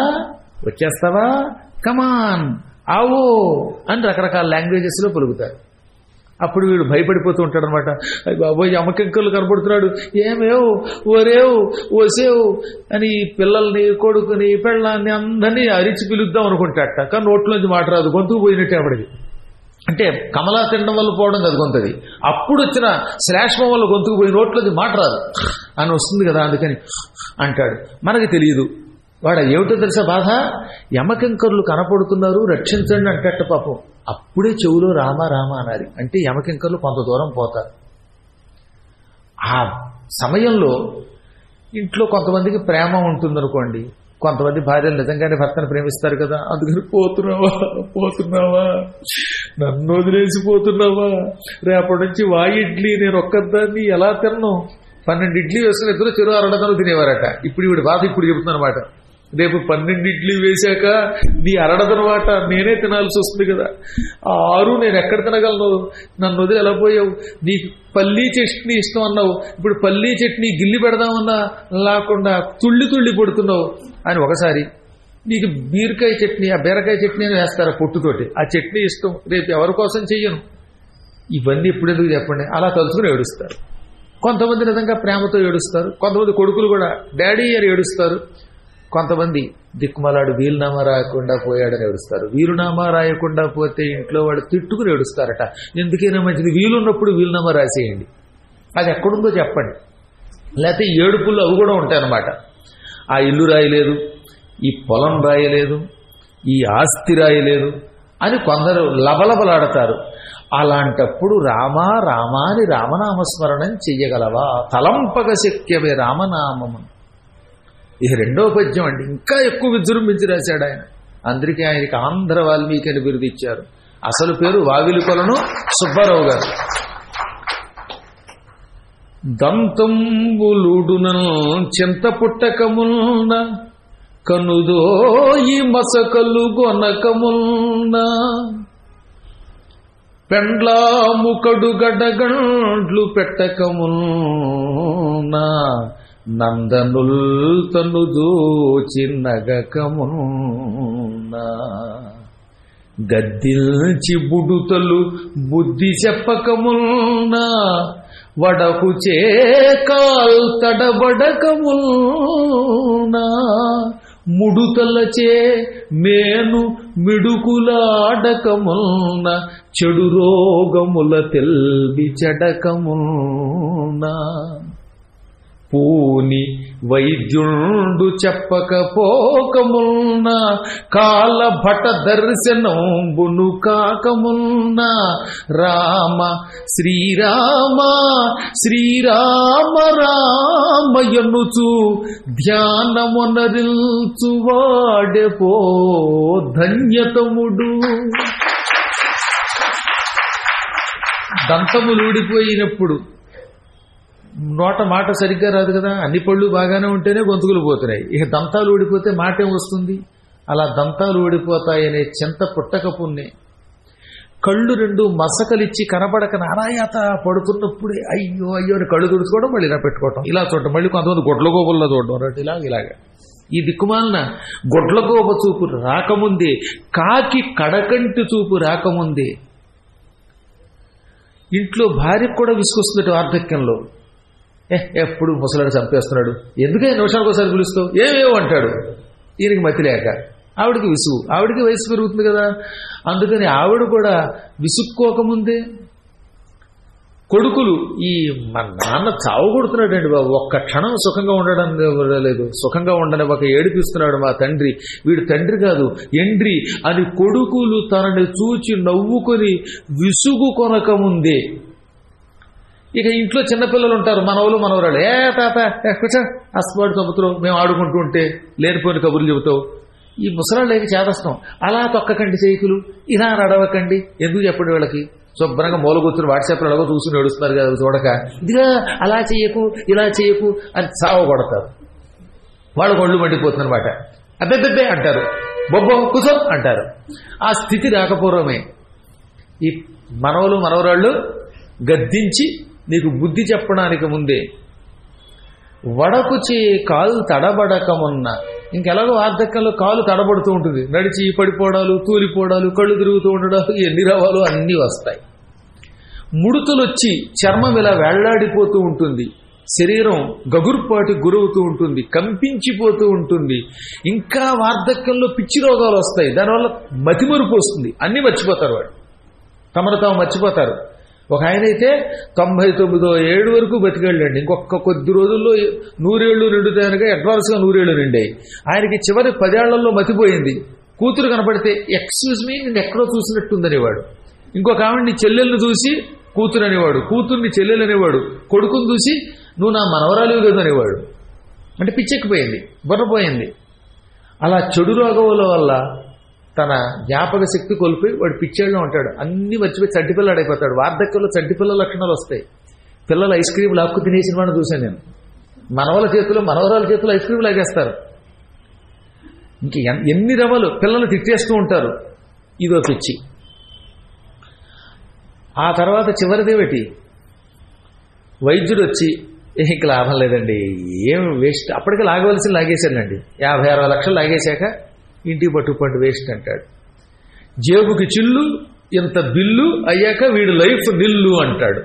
Speaker 2: వచ్చేస్తావా, కమాన్, ఆవో అని రకరకాల లాంగ్వేజెస్లో పలుకుతారు. అప్పుడు వీడు భయపడిపోతూ ఉంటాడు అనమాట. బాబోయ్ యమకింకర్లు కనపడుతున్నాడు, ఏమేవ్ ఓరేవ్ ఓసేవ్ అని పిల్లల్ని కొడుకుని పెళ్ళాన్ని అందరినీ అరిచి పిలుద్దాం అనుకుంటాట. కానీ నోట్లోంచి మాట రాదు, గొంతుకు పోయినట్టే అప్పటికి. అంటే కమలా తినడం వల్ల పోవడం కదా గొంతది, అప్పుడు వచ్చిన శ్లేష్మం వల్ల గొంతుకు పోయి నోట్లోంచి మాట రాదు అని వస్తుంది కదా, అందుకని అంటాడు. మనకి తెలియదు వాడు ఏమిటో తెలుసా బాధ, యమకింకర్లు కనపడుతున్నారు రక్షించండి అంటట పాపం. అప్పుడే చెవులో రామ రామ అనాలి, అంటే యమకింకర్లు కొంత దూరం పోతారు. ఆ సమయంలో ఇంట్లో కొంతమందికి ప్రేమ ఉంటుందనుకోండి, కొంతమంది భార్యలు నిజంగానే భర్తను ప్రేమిస్తారు కదా, అందుకని పోతున్నావా నన్ను వదిలేసి పోతున్నావా, రేపటి నుంచి ఇడ్లీ నేను ఒక్కదాన్ని ఎలా తిన్నాను, 12 ఇడ్లీ వేసుకుని ఇద్దరు చెరువు అరడదను తినేవారట. ఇప్పుడు ఈవిడ బాధ ఇప్పుడు చెబుతుందన్నమాట, రేపు 12 ఇడ్లీ వేశాక నీ అరడదనమాట నేనే తినాల్సి వస్తుంది కదా, 6 నేను ఎక్కడ తినగలను, నన్ను వదిలి ఎలా పోయావు, నీకు పల్లీ చట్నీ ఇష్టం అన్నావు, ఇప్పుడు పల్లీ చట్నీ గిల్లి పెడదామన్నా లేకుండా తుళ్ళి పడుతున్నావు అని ఒకసారి, నీకు బీరకాయ చట్నీ, ఆ బీరకాయ చట్నీ అని వేస్తారా పొట్టుతోటి, ఆ చట్నీ ఇష్టం, రేపు ఎవరి కోసం చెయ్యను, ఇవన్నీ ఇప్పుడు ఎందుకు చెప్పండి, అలా తలుచుకుని ఏడుస్తారు. కొంతమంది నిజంగా ప్రేమతో ఏడుస్తారు, కొంతమంది కొడుకులు కూడా డాడీ అని ఏడుస్తారు, కొంతమంది దిక్కుమలాడు వీలునామా రాయకుండా పోయాడని ఏడుస్తారు. వీలునామా రాయకుండా పోతే ఇంట్లో వాడు తిట్టుకుని ఏడుస్తారట. ఎందుకైనా మంచిది వీలున్నప్పుడు వీలునామా రాసేయండి, అది ఎక్కడుందో చెప్పండి, లేకపోతే ఏడుపులు అవి కూడా ఉంటాయన్నమాట. ఆ ఇల్లు రాయలేదు, ఈ పొలం రాయలేదు, ఈ ఆస్తి రాయలేదు అని కొందరు లబలబలాడతారు. అలాంటప్పుడు రామా రామాని రామనామస్మరణం చెయ్యగలవా, తలంపగ శక్యవే రామనామము. ఇది 2వ పద్యం అండి, ఇంకా ఎక్కువ విజృంభించి రాశాడు ఆయన. అందరికీ ఆయనకి ఆంధ్ర వాల్మీకి అని బిరుదు ఇచ్చారు. అసలు పేరు వావిలికొలను సుబ్బారావు గారు. దంతంబులుడున చింత పుట్టకమున్న కనుదోయి మసకలు గొనకమున్న పెండ్లాము కడుగడగండ్లు పెట్టకమున్న నందనుల్ తను దోచి నగకమున్న గద్దిల్చి బుడుతలు బుద్ధి చెప్పకమున్న వడకు చేకాల్ తడబడకమున్న ముడుతలచే మేను మిడుకులాడకమున్న చెడు రోగముల తెల్వి చెడకమున్న పూని వైద్యుండు చెప్పకపోకమున్న కాల భట దర్శనంబును కాకమున్న రామ శ్రీరామ శ్రీరామ రామయనుచు ధ్యానమునరిల్చు వాడెపో ధన్యతముడు. దంతములూడిపోయినప్పుడు నోట మాట సరిగ్గా రాదు కదా, అన్ని పళ్ళు బాగానే ఉంటేనే గొంతుకులు పోతున్నాయి, ఇక దంతాలు ఊడిపోతే మాటేం వస్తుంది, అలా దంతాలు ఊడిపోతాయనే చింత పుట్టకపున్నే. కళ్ళు 2 మసకలిచ్చి కనబడక నారాయాత పడుతున్నప్పుడే అయ్యో అయ్యో అని కళ్ళు తుడుచుకోవడం, మళ్ళీ ఇలా పెట్టుకోవడం, ఇలా చూడటం, మళ్ళీ కొంతమంది గొడ్లగోబల్లో చూడడం, ఇలాగా ఈ దిక్కుమాలిన గొడ్లగోబ చూపు రాకముందే, కాకి కడకంటి చూపు రాకముందే ఇంట్లో భార్యకు కూడా విసుకొస్తుంది వార్ధక్యంలో. ఎప్పుడు ముసలాడు చంపేస్తున్నాడు, ఎందుకే నిమిషానికి ఒకసారి పిలుస్తావు, ఏమేమో అంటాడు. ఈయనకి మతి లేక ఆవిడికి విసుగు, ఆవిడికి వయసు పెరుగుతుంది కదా, అందుకని ఆవిడ కూడా విసుక్కోకముందే కొడుకులు ఈ మా నాన్న చావు కొడుతున్నాడండి బాబు, ఒక్క క్షణం సుఖంగా ఉండడం లేదు, సుఖంగా ఉండని ఒక ఏడిపిస్తున్నాడు మా తండ్రి, వీడు తండ్రి కాదు ఎండ్రి అని కొడుకులు తనని చూచి నవ్వుకొని విసుగు కొనకముందే. ఇక ఇంట్లో చిన్నపిల్లలు ఉంటారు, మనవలు మనవరాలు, ఏ తాత కూర్చో అస్పాడు చంపుతున్నావు, మేము ఆడుకుంటూ ఉంటే లేనిపోయిన కబుర్లు చెబుతావు. ఈ ముసలాళ్ళకి చేదస్తాం, అలా తొక్కకండి చేయికులు, ఇలా నడవకండి, ఎందుకు చెప్పండి వీళ్ళకి, శుభ్రంగా మూల కూర్చుని వాట్సాప్లో ఎలాగో చూసుకుని ఏడుస్తున్నారు కదా చూడక, ఇదిగా అలా చేయకు ఇలా చేయకు అని చావ కొడతారు. వాళ్ళు ఒళ్ళు మండిపోతుందన్నమాట. అబ్బెబ్బెబ్బే అంటారు, బొబ్బో కూసో అంటారు. ఆ స్థితి రాకపోవడమే ఈ మనవలు మనవరాళ్ళు గద్దించి నీకు బుద్ధి చెప్పడానికి ముందే వడకుచి కాలు తడబడకమున్న. ఇంకెలాగో వార్ధక్యంలో కాలు తడబడుతూ ఉంటుంది, నడిచి పడిపోవడాలు, తూలిపోవడాలు, కళ్ళు తిరుగుతూ ఉండడాలు, ఎన్ని రవాలు అన్నీ వస్తాయి. ముడుతులు వచ్చి చర్మం ఇలా వేళ్లాడిపోతూ ఉంటుంది, శరీరం గగుర్పాటికి గురవుతూ ఉంటుంది, కంపించిపోతూ ఉంటుంది. ఇంకా వార్ధక్యంలో పిచ్చి రోగాలు వస్తాయి, దానివల్ల మతిమరుపు వస్తుంది, అన్నీ మర్చిపోతారు, వాడు తమను తాము మర్చిపోతారు. ఒక ఆయన అయితే 99వ ఏడు వరకు బతికెళ్ళండి. ఇంకొక కొద్ది రోజుల్లో 100 ఏళ్ళు నిండుతాయనగా అడ్వాన్స్గా 100 ఏళ్ళు నిండాయి. ఆయనకి చివరి 10 ఏళ్లలో మతిపోయింది. కూతురు కనపడితే ఎక్స్క్యూజ్ మీ, నేను ఎక్కడో చూసినట్టుందనేవాడు. ఇంకొక ఆవిడ్ని చెల్లెల్ని చూసి కూతురు అనేవాడు, కూతుర్ని చెల్లెలు అనేవాడు, కొడుకుని చూసి నువ్వు నా మనవరాలివి కదా అనేవాడు. అంటే పిచ్చెక్కిపోయింది, బుర్రపోయింది. అలా చెడు రోగముల వల్ల తన జ్ఞాపక శక్తి కోల్పోయి వాడు పిచ్చేళ్ళలో ఉంటాడు, అన్ని మర్చిపోయి చడ్డిపిల్లడైపోతాడు. వార్ధక్యంలో చడ్డిపిల్ల లక్షణాలు వస్తాయి. పిల్లలు ఐస్ క్రీమ్ లాక్కు తినేసిన వాడిని చూశాను నేను. మనవల చేతిలో మనవరాల చేతిలో ఐస్ క్రీమ్ లాగేస్తారు. ఇంక ఎన్ని రవలు పిల్లలు తిట్టేస్తూ ఉంటారు. ఇదో పిచ్చి. ఆ తర్వాత చివరిదేమిటి, వైద్యుడు వచ్చి ఇంక లాభం లేదండి, ఏం వేస్ట్, అప్పటికే లాగవలసి లాగేశానండి, 50-60 లక్షలు లాగేశాక ఇంటికి పట్టుకుపండి వేస్ట్ అంటాడు. జేబుకి చిల్లు, ఇంత బిల్లు అయ్యాక వీడు లైఫ్ నిల్లు అంటాడు.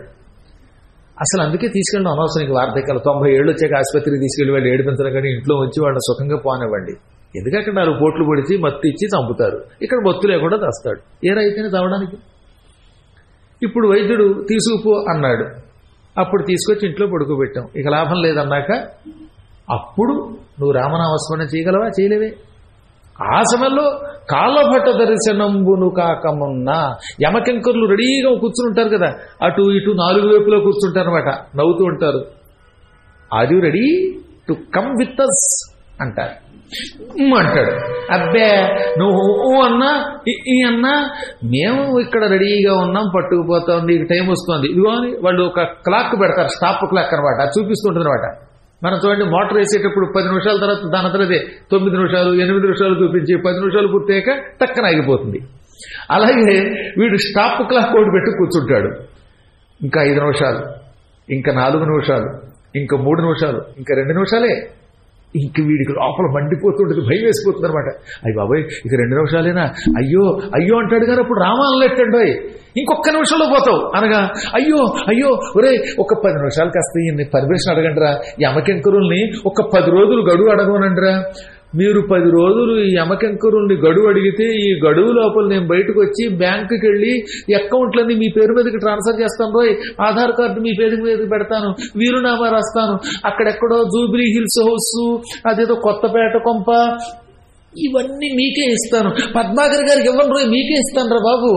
Speaker 2: అసలు అందుకే తీసుకెళ్ళడం అనవసరం. వార్ధక్యాలు 90 ఏళ్ళు వచ్చాక ఆసుపత్రికి తీసుకెళ్ళి వాళ్ళు ఏడిపించడం కానీ ఇంట్లో వచ్చి వాళ్ళని సుఖంగా పోనివ్వండి. ఎందుకంటే 4 పోట్లు పొడిచి మత్తు ఇచ్చి చంపుతారు, ఇక్కడ మత్తు లేకుండా తెస్తాడు. ఏరైతేనే తవ్వడానికి. ఇప్పుడు వైద్యుడు తీసుకుపో అన్నాడు, అప్పుడు తీసుకొచ్చి ఇంట్లో పడుకోబెట్టాం. ఇక లాభం లేదన్నాక అప్పుడు నువ్వు రామనామస్మరణ చేయగలవా? చేయలేవే. ఆ సమయంలో కాళ్ళభట్ట దర్శనంబును కాకమున్నా యమకింకర్లు రెడీగా కూర్చుని ఉంటారు కదా, అటు ఇటు 4 వైపులో కూర్చుంటారు అనమాట, నవ్వుతూ ఉంటారు. Are you ready to come with us అంటారు. అంటాడు. అబ్బే నువ్వు అన్నా ఈ అన్నా మేము ఇక్కడ రెడీగా ఉన్నాం, పట్టుకుపోతాం, నీకు టైం వస్తుంది ఇదిగో అని వాళ్ళు ఒక క్లాక్ పెడతారు, స్టాప్ క్లాక్ అనమాట, అది చూపిస్తుంటుంది అనమాట. మనం చూడండి మోటార్ వేసేటప్పుడు 10 నిమిషాల తర్వాత దాని తర్వాతే 9 నిమిషాలు 8 నిమిషాలు చూపించి 10 నిమిషాలు పూర్తయ్యాక టక్కన ఆగిపోతుంది. అలాగే వీడు స్టాప్ క్లాక్ కోడ్ పెట్టి కూర్చుంటాడు. ఇంకా 5 నిమిషాలు, ఇంకా 4 నిమిషాలు, ఇంకా 3 నిమిషాలు, ఇంకా 2 నిమిషాలే. ఇంక వీడికి లోపల మండిపోతుంటుంది, భయం వేసిపోతుంది అనమాట. అయ్యి బాబాయ్ ఇక 2 నిమిషాలేనా, అయ్యో అయ్యో అంటాడు. కానీ అప్పుడు రామాలెట్టండి, ఇంకొక నిమిషంలో పోతావు అనగా అయ్యో అయ్యో ఒరే ఒక 10 నిమిషాలు కాస్త ఈయన్ని పర్మిషన్ అడగండిరా, యమకింకరుల్ని ఒక 10 రోజులు గడువు అడగమనండిరా. మీరు 10 రోజులు ఈ యమకింకరుల్ని గడువు అడిగితే ఈ గడువు లోపల నేను బయటకు వచ్చి బ్యాంకుకి వెళ్ళి అకౌంట్లన్నీ మీ పేరు మీదకి ట్రాన్స్ఫర్ చేస్తాను రోయ్, ఆధార్ కార్డు మీ పేరు మీదకి పెడతాను, వీరునామా రాస్తాను, అక్కడెక్కడో జూబ్లీ హిల్స్ హౌస్, అదేదో కొత్తపేట కొంప, ఇవన్నీ మీకే ఇస్తాను. పద్మాకర్ గారికి ఇవ్వను రోజు మీకే ఇస్తాను రా బాబు,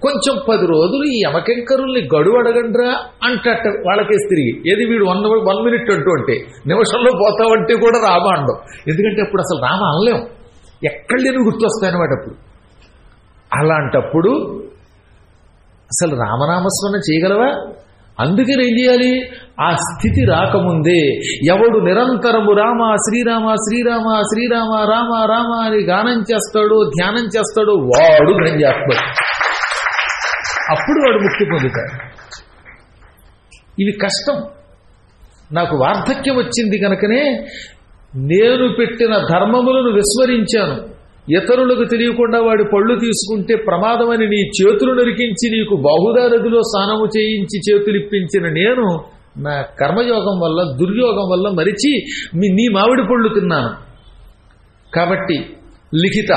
Speaker 2: కొంచెం 10 రోజులు ఈ యమకింకరుల్ని గడువు అడగండిరా అంటట వాళ్ళకేసి తిరిగి. ఏది వీడు 1 మినిట్ అంటూ అంటే నిమిషంలో పోతావంటే కూడా రామ అండం. ఎందుకంటే అప్పుడు అసలు రామ అనలేం, ఎక్కడ లేని గుర్తొస్తాయన్నమాట అప్పుడు. అలాంటప్పుడు అసలు రామనామస్మరణ చేయగలవా? అందుకని ఏం చేయాలి? ఆ స్థితి రాకముందే ఎవడు నిరంతరము రామ శ్రీరామ శ్రీరామ శ్రీరామ రామ రామ అని గానం చేస్తాడో ధ్యానం చేస్తాడో వాడు గ్రహించేస్తాడు. అప్పుడు వాడు ముక్తి పొందుతాడు. ఇవి కష్టం. నాకు వార్ధక్యం వచ్చింది కనుకనే నేను పెట్టిన ధర్మములను విస్మరించాను. ఇతరులకు తెలియకుండా వాడి పళ్ళు తీసుకుంటే ప్రమాదమని నీ చేతులు నరికించి నీకు బాహుదా నదిలో స్నానము చేయించి చేతులిప్పించిన నేను నా కర్మయోగం వల్ల దుర్యోగం వల్ల మరిచి నీ మామిడి పళ్ళు తిన్నాను. కాబట్టి లిఖిత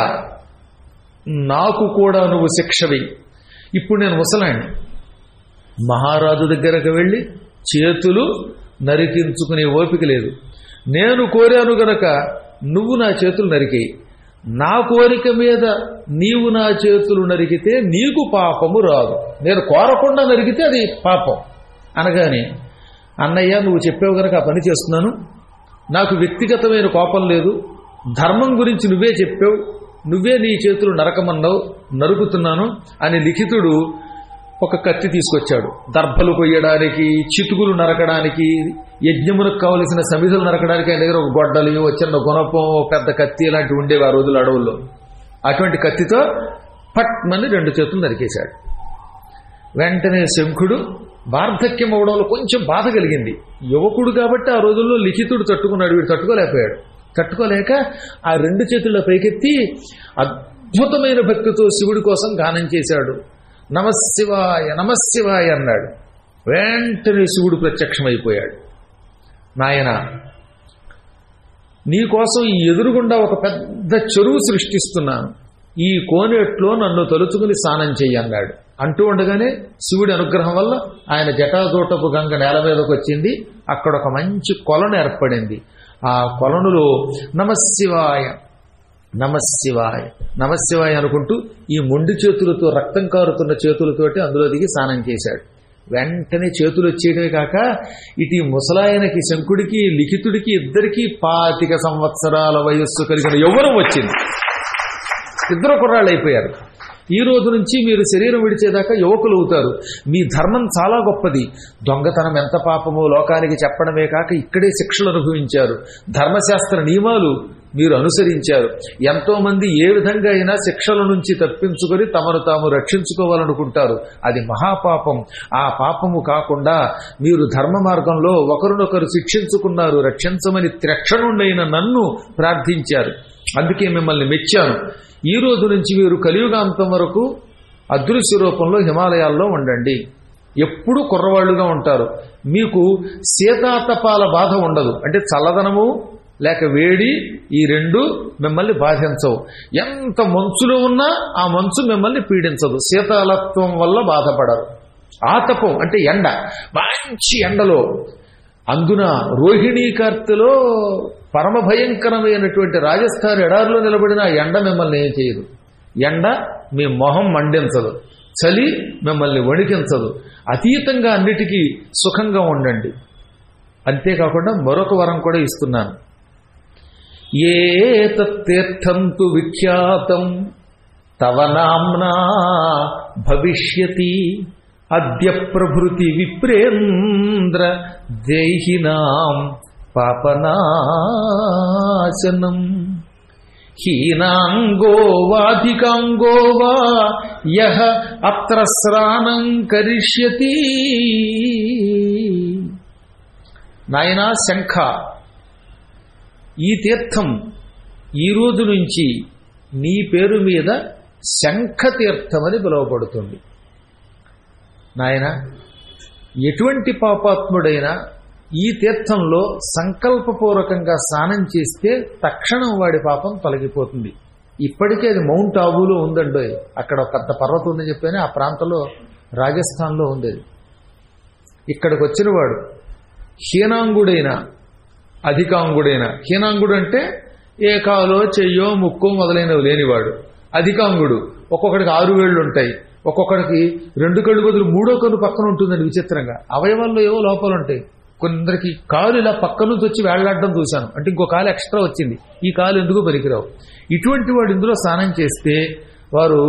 Speaker 2: నాకు కూడా నువ్వు శిక్షవి. ఇప్పుడు నేను ముసలాన్ని మహారాజు దగ్గరకు వెళ్ళి చేతులు నరికించుకునే ఓపిక లేదు. నేను కోరాను గనక నువ్వు నా చేతులు నరికేయి. నా కోరిక మీద నీవు నా చేతులు నరికితే నీకు పాపము రాదు, నేను కోరకుండా నరికితే అది పాపం అనగానే, అన్నయ్య నువ్వు చెప్పావు కనుక ఆ పని చేస్తున్నాను, నాకు వ్యక్తిగతమైన కోపం లేదు, ధర్మం గురించి నువ్వే చెప్పావు, నువ్వే నీ చేతులు నరకమన్నావు, నరుకుతున్నాను అని లిఖితుడు ఒక కత్తి తీసుకొచ్చాడు. దర్భలు కొయ్యడానికి, చితుకులు నరకడానికి, యజ్ఞములకు కావలసిన సమిధులు నరకడానికి ఆయన దగ్గర ఒక గొడ్డలి, చిన్న గుణపం, పెద్ద కత్తి ఇలాంటివి ఉండేవి ఆ రోజులు అడవుల్లో. అటువంటి కత్తితో పట్మని 2 చేతులు నరికేశాడు. వెంటనే శంఖుడు వార్ధక్యం అవడంలో కొంచెం బాధ కలిగింది. యువకుడు కాబట్టి ఆ రోజుల్లో లిఖితుడు తట్టుకున్నాడు, వీడు తట్టుకోలేకపోయాడు. తట్టుకోలేక ఆ 2 చేతుల పైకెత్తి అద్భుతమైన భక్తితో శివుడి కోసం గానం చేశాడు. నమశివాయ నమశివాయ అన్నాడు. వెంటనే శివుడు ప్రత్యక్షమైపోయాడు. నాయన, నీకోసం ఈ ఎదురుగుండా ఒక పెద్ద చెరువు సృష్టిస్తున్నాను, ఈ కోనేట్లో నన్ను తలుచుకుని స్నానం చెయ్యి అన్నాడు. అంటూ ఉండగానే శివుడి అనుగ్రహం వల్ల ఆయన జటాజూటపు గంగ నేల మీదకి వచ్చింది. అక్కడ ఒక మంచి కొలను ఏర్పడింది. ఆ కొలనులో నమశివాయ నమశివాయ నమశివాయ అనుకుంటూ ఈ మొండి చేతులతో, రక్తం కారుతున్న చేతులతోటి అందులో దిగి స్నానం చేశాడు. వెంటనే చేతులు వచ్చేయడమే కాక ఇటు ముసలాయనకి, శంకుడికి, లిఖితుడికి ఇద్దరికీ 25 సంవత్సరాల వయస్సు కలిగిన యవ్వనం వచ్చింది. ఇద్దరు కుర్రాళ్ళు అయిపోయారు. ఈ రోజు నుంచి మీరు శరీరం విడిచేదాకా యువకులు అవుతారు. మీ ధర్మం చాలా గొప్పది. దొంగతనం ఎంత పాపమో లోకానికి చెప్పడమే కాక ఇక్కడే శిక్షలు అనుభవించారు. ధర్మశాస్త్ర నియమాలు మీరు అనుసరించారు. ఎంతో మంది ఏ విధంగా అయినా శిక్షల నుంచి తప్పించుకొని తమను తాము రక్షించుకోవాలనుకుంటారు. అది మహాపాపం. ఆ పాపము కాకుండా మీరు ధర్మ మార్గంలో ఒకరినొకరు శిక్షించుకున్నారు. రక్షించమని త్రక్షణుండైన నన్ను ప్రార్థించారు. అందుకే మిమ్మల్ని మెచ్చాను. ఈ రోజు నుంచి మీరు కలియుగాంతం వరకు అదృశ్య రూపంలో హిమాలయాల్లో ఉండండి. ఎప్పుడూ కుర్రవాళ్లుగా ఉంటారు. మీకు శీతాతపాల బాధ ఉండదు. అంటే చల్లదనము లేక వేడి, ఈ 2 మిమ్మల్ని బాధించవు. ఎంత మంచులో ఉన్నా ఆ మంచు మిమ్మల్ని పీడించదు. శీతలత్వం వల్ల బాధపడరు. ఆతపం అంటే ఎండ, మంచి ఎండలో, అందున రోహిణీ కార్తెలో పరమ భయంకరమైనటువంటి రాజస్థాన్ ఎడారిలో నిలబడిన ఎండ మిమ్మల్ని ఏం చేయదు. ఎండ మీ మొహం మండించదు, చలి మిమ్మల్ని వణికించదు. అతీతంగా అన్నిటికీ సుఖంగా ఉండండి. అంతేకాకుండా మరొక వరం కూడా ఇస్తున్నాను. ఏతత్తీర్థంతు విఖ్యాతం తవ నామ్నా భవిష్యతి అద్య ప్రభృతి విప్రేంద్ర దేహినాం పాపనాశనం హీనాంగో వాధికాంగో వా యః అత్ర స్నానం కరిష్యతి. నాయనా శంఖ, ఈ తీర్థం ఈ రోజు నుంచి నీ పేరు మీద శంఖ తీర్థమని పిలువబడుతుంది. నాయన, ఎటువంటి పాపాత్ముడైనా ఈ తీర్థంలో సంకల్పపూర్వకంగా స్నానం చేస్తే తక్షణం వాడి పాపం తొలగిపోతుంది. ఇప్పటికే అది మౌంట్ ఆబూలో ఉందండి. అక్కడ ఒక పెద్ద పర్వతం ఉందని చెప్పాను. ఆ ప్రాంతంలో రాజస్థాన్లో ఉంది. ఇక్కడికి వచ్చిన వాడు హీనాంగుడైన అధికాంగుడైన, హీనాంగుడు అంటే ఏ కాలో చెయ్యో ముక్కో మొదలైనవి లేనివాడు. అధికాంగుడు ఒక్కొక్కడికి 6 వేళ్లు ఉంటాయి, ఒక్కొక్కడికి 2 కళ్ళు బదులు 3వ కన్ను పక్కన ఉంటుందండి. విచిత్రంగా అవయవాల్లో ఏవో లోపాలు ఉంటాయి. కొందరికి కాలు ఇలా పక్క నుంచి వచ్చి వేళ్లాడడం చూశాను, అంటే ఇంకో కాలు ఎక్స్ట్రా వచ్చింది. ఈ కాలు ఎందుకు పనికిరావు. ఇటువంటి వాడు ఇందులో స్నానం చేస్తే వారు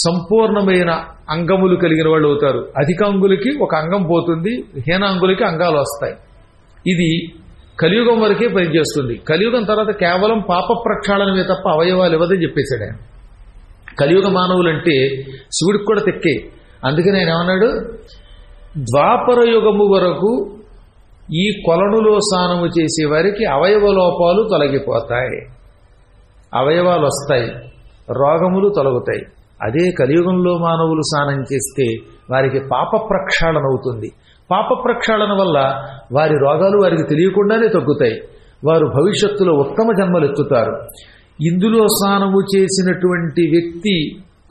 Speaker 2: సంపూర్ణమైన అంగములు కలిగిన వాళ్ళు అవుతారు. అధికాంగులకి ఒక అంగం పోతుంది, హీనాంగులకి అంగాలు వస్తాయి. ఇది కలియుగం వరకే పనిచేస్తుంది. కలియుగం తర్వాత కేవలం పాప ప్రక్షాళనమే తప్ప అవయవాలు ఇవ్వదని చెప్పేశాడు ఆయన. కలియుగ మానవులంటే శివుడికి కూడా తెక్కే. అందుకని ఆయన ఏమన్నాడు, ద్వాపర యుగము వరకు ఈ కొలనులో స్నానము చేసే వారికి అవయవ లోపాలు తొలగిపోతాయి, అవయవాలు వస్తాయి, రోగములు తొలగుతాయి. అదే కలియుగంలో మానవులు స్నానం చేస్తే వారికి పాప ప్రక్షాళన అవుతుంది. పాప ప్రక్షాళన వల్ల వారి రోగాలు వారికి తెలియకుండానే తగ్గుతాయి. వారు భవిష్యత్తులో ఉత్తమ జన్మలు ఎత్తుతారు. ఇందులో స్నానము చేసినటువంటి వ్యక్తి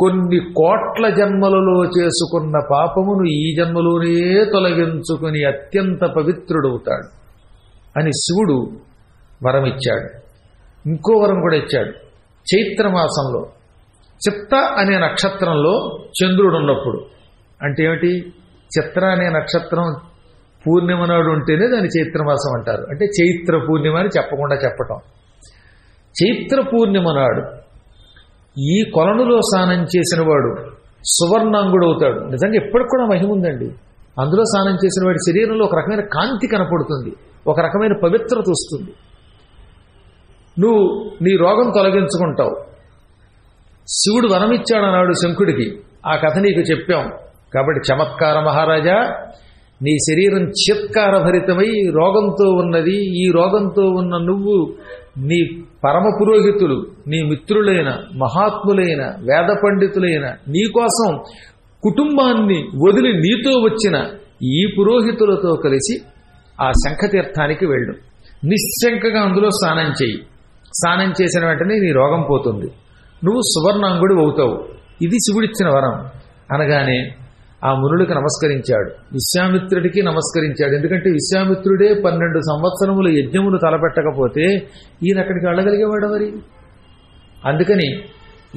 Speaker 2: కొన్ని కోట్ల జన్మలలో చేసుకున్న పాపమును ఈ జన్మలోనే తొలగించుకుని అత్యంత పవిత్రుడవుతాడు అని శివుడు వరం ఇచ్చాడు. ఇంకో వరం కూడా ఇచ్చాడు. చైత్రమాసంలో చిత్త అనే నక్షత్రంలో చంద్రుడు ఉన్నప్పుడు, అంటే ఏమిటి, చిత్ర అనే నక్షత్రం పూర్ణిమ నాడు ఉంటేనే దాన్ని చైత్రమాసం అంటారు. అంటే చైత్ర పూర్ణిమ అని చెప్పకుండా చెప్పటం. చైత్ర పూర్ణిమ నాడు ఈ కొలనులో స్నానం చేసిన వాడు సువర్ణాంగుడు అవుతాడు. నిజంగా ఎప్పటికి కూడా మహిమ ఉందండి. అందులో స్నానం చేసిన వాడి శరీరంలో ఒక రకమైన కాంతి కనపడుతుంది, ఒక రకమైన పవిత్రత వస్తుంది. నువ్వు నీ రోగం తొలగించుకుంటావు. శివుడు వరమిచ్చాడన్నాడు శంకుడికి. ఆ కథ నీకు చెప్పాం కాబట్టి చమత్కార మహారాజా, నీ శరీరం చిత్కారభరితమై రోగంతో ఉన్నది. ఈ రోగంతో ఉన్న నువ్వు నీ పరమ పురోహితులు, నీ మిత్రులైన మహాత్ములైన వేద పండితులైన నీకోసం కుటుంబాన్ని వదిలి నీతో వచ్చిన ఈ పురోహితులతో కలిసి ఆ శంఖతీర్థానికి వెళ్ళు. నిశ్శంకగా అందులో స్నానం చేయి. స్నానం చేసిన వెంటనే నీ రోగం పోతుంది, నువ్వు సువర్ణాంగుడి అవుతావు. ఇది శివుడిచ్చిన వరం అనగానే ఆ మునుడికి నమస్కరించాడు. విశ్వామిత్రుడికి నమస్కరించాడు. ఎందుకంటే విశ్వామిత్రుడే 12 సంవత్సరముల యజ్ఞమును తలపెట్టకపోతే ఈయన అక్కడికి వెళ్ళగలిగేవాడు మరి. అందుకని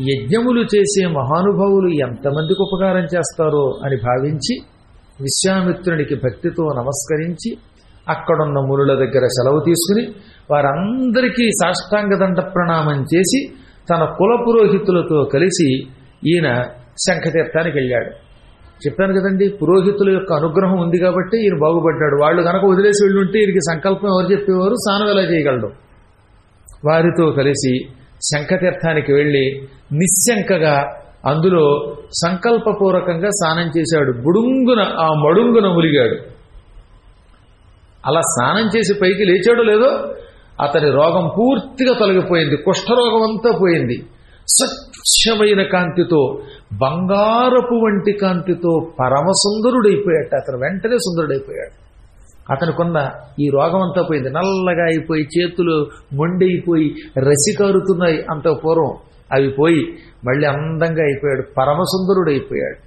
Speaker 2: యజ్ఞములు చేసే మహానుభావులు ఎంతమందికి ఉపకారం చేస్తారో అని భావించి విశ్వామిత్రునికి భక్తితో నమస్కరించి అక్కడున్న మునుల దగ్గర సెలవు తీసుకుని వారందరికీ సాష్టాంగదండ ప్రణామం చేసి తన కుల పురోహితులతో కలిసి ఈయన శంఖతీర్థానికి వెళ్ళాడు. చెప్పాను కదండి, పురోహితుల యొక్క అనుగ్రహం ఉంది కాబట్టి ఈయన బాగుపడ్డాడు. వాళ్ళు కనుక వదిలేసి వెళ్ళుంటే ఈయనకి సంకల్పం ఎవరు చెప్పేవారు, స్నానం ఎలా చేయగలడు. వారితో కలిసి శంఖతీర్థానికి వెళ్ళి నిశ్శంకగా అందులో సంకల్పపూర్వకంగా స్నానం చేశాడు. బుడుంగున ఆ మడుంగున ములిగాడు. అలా స్నానం చేసి పైకి లేచాడో లేదో అతని రోగం పూర్తిగా తొలగిపోయింది. కుష్ఠరోగం అంతా పోయింది. స్వచ్ఛమైన కాంతితో, బంగారపు వంటి కాంతితో పరమసుందరుడైపోయాడు. అతను వెంటనే సుందరుడైపోయాడు. అతనికున్న ఈ రోగం అంతా పోయింది. నల్లగా అయిపోయి చేతులు మొండైపోయి రసికారుతున్నాయి అంత పూర్వం, అవి పోయి మళ్ళీ అందంగా అయిపోయాడు. పరమసుందరుడైపోయాడు.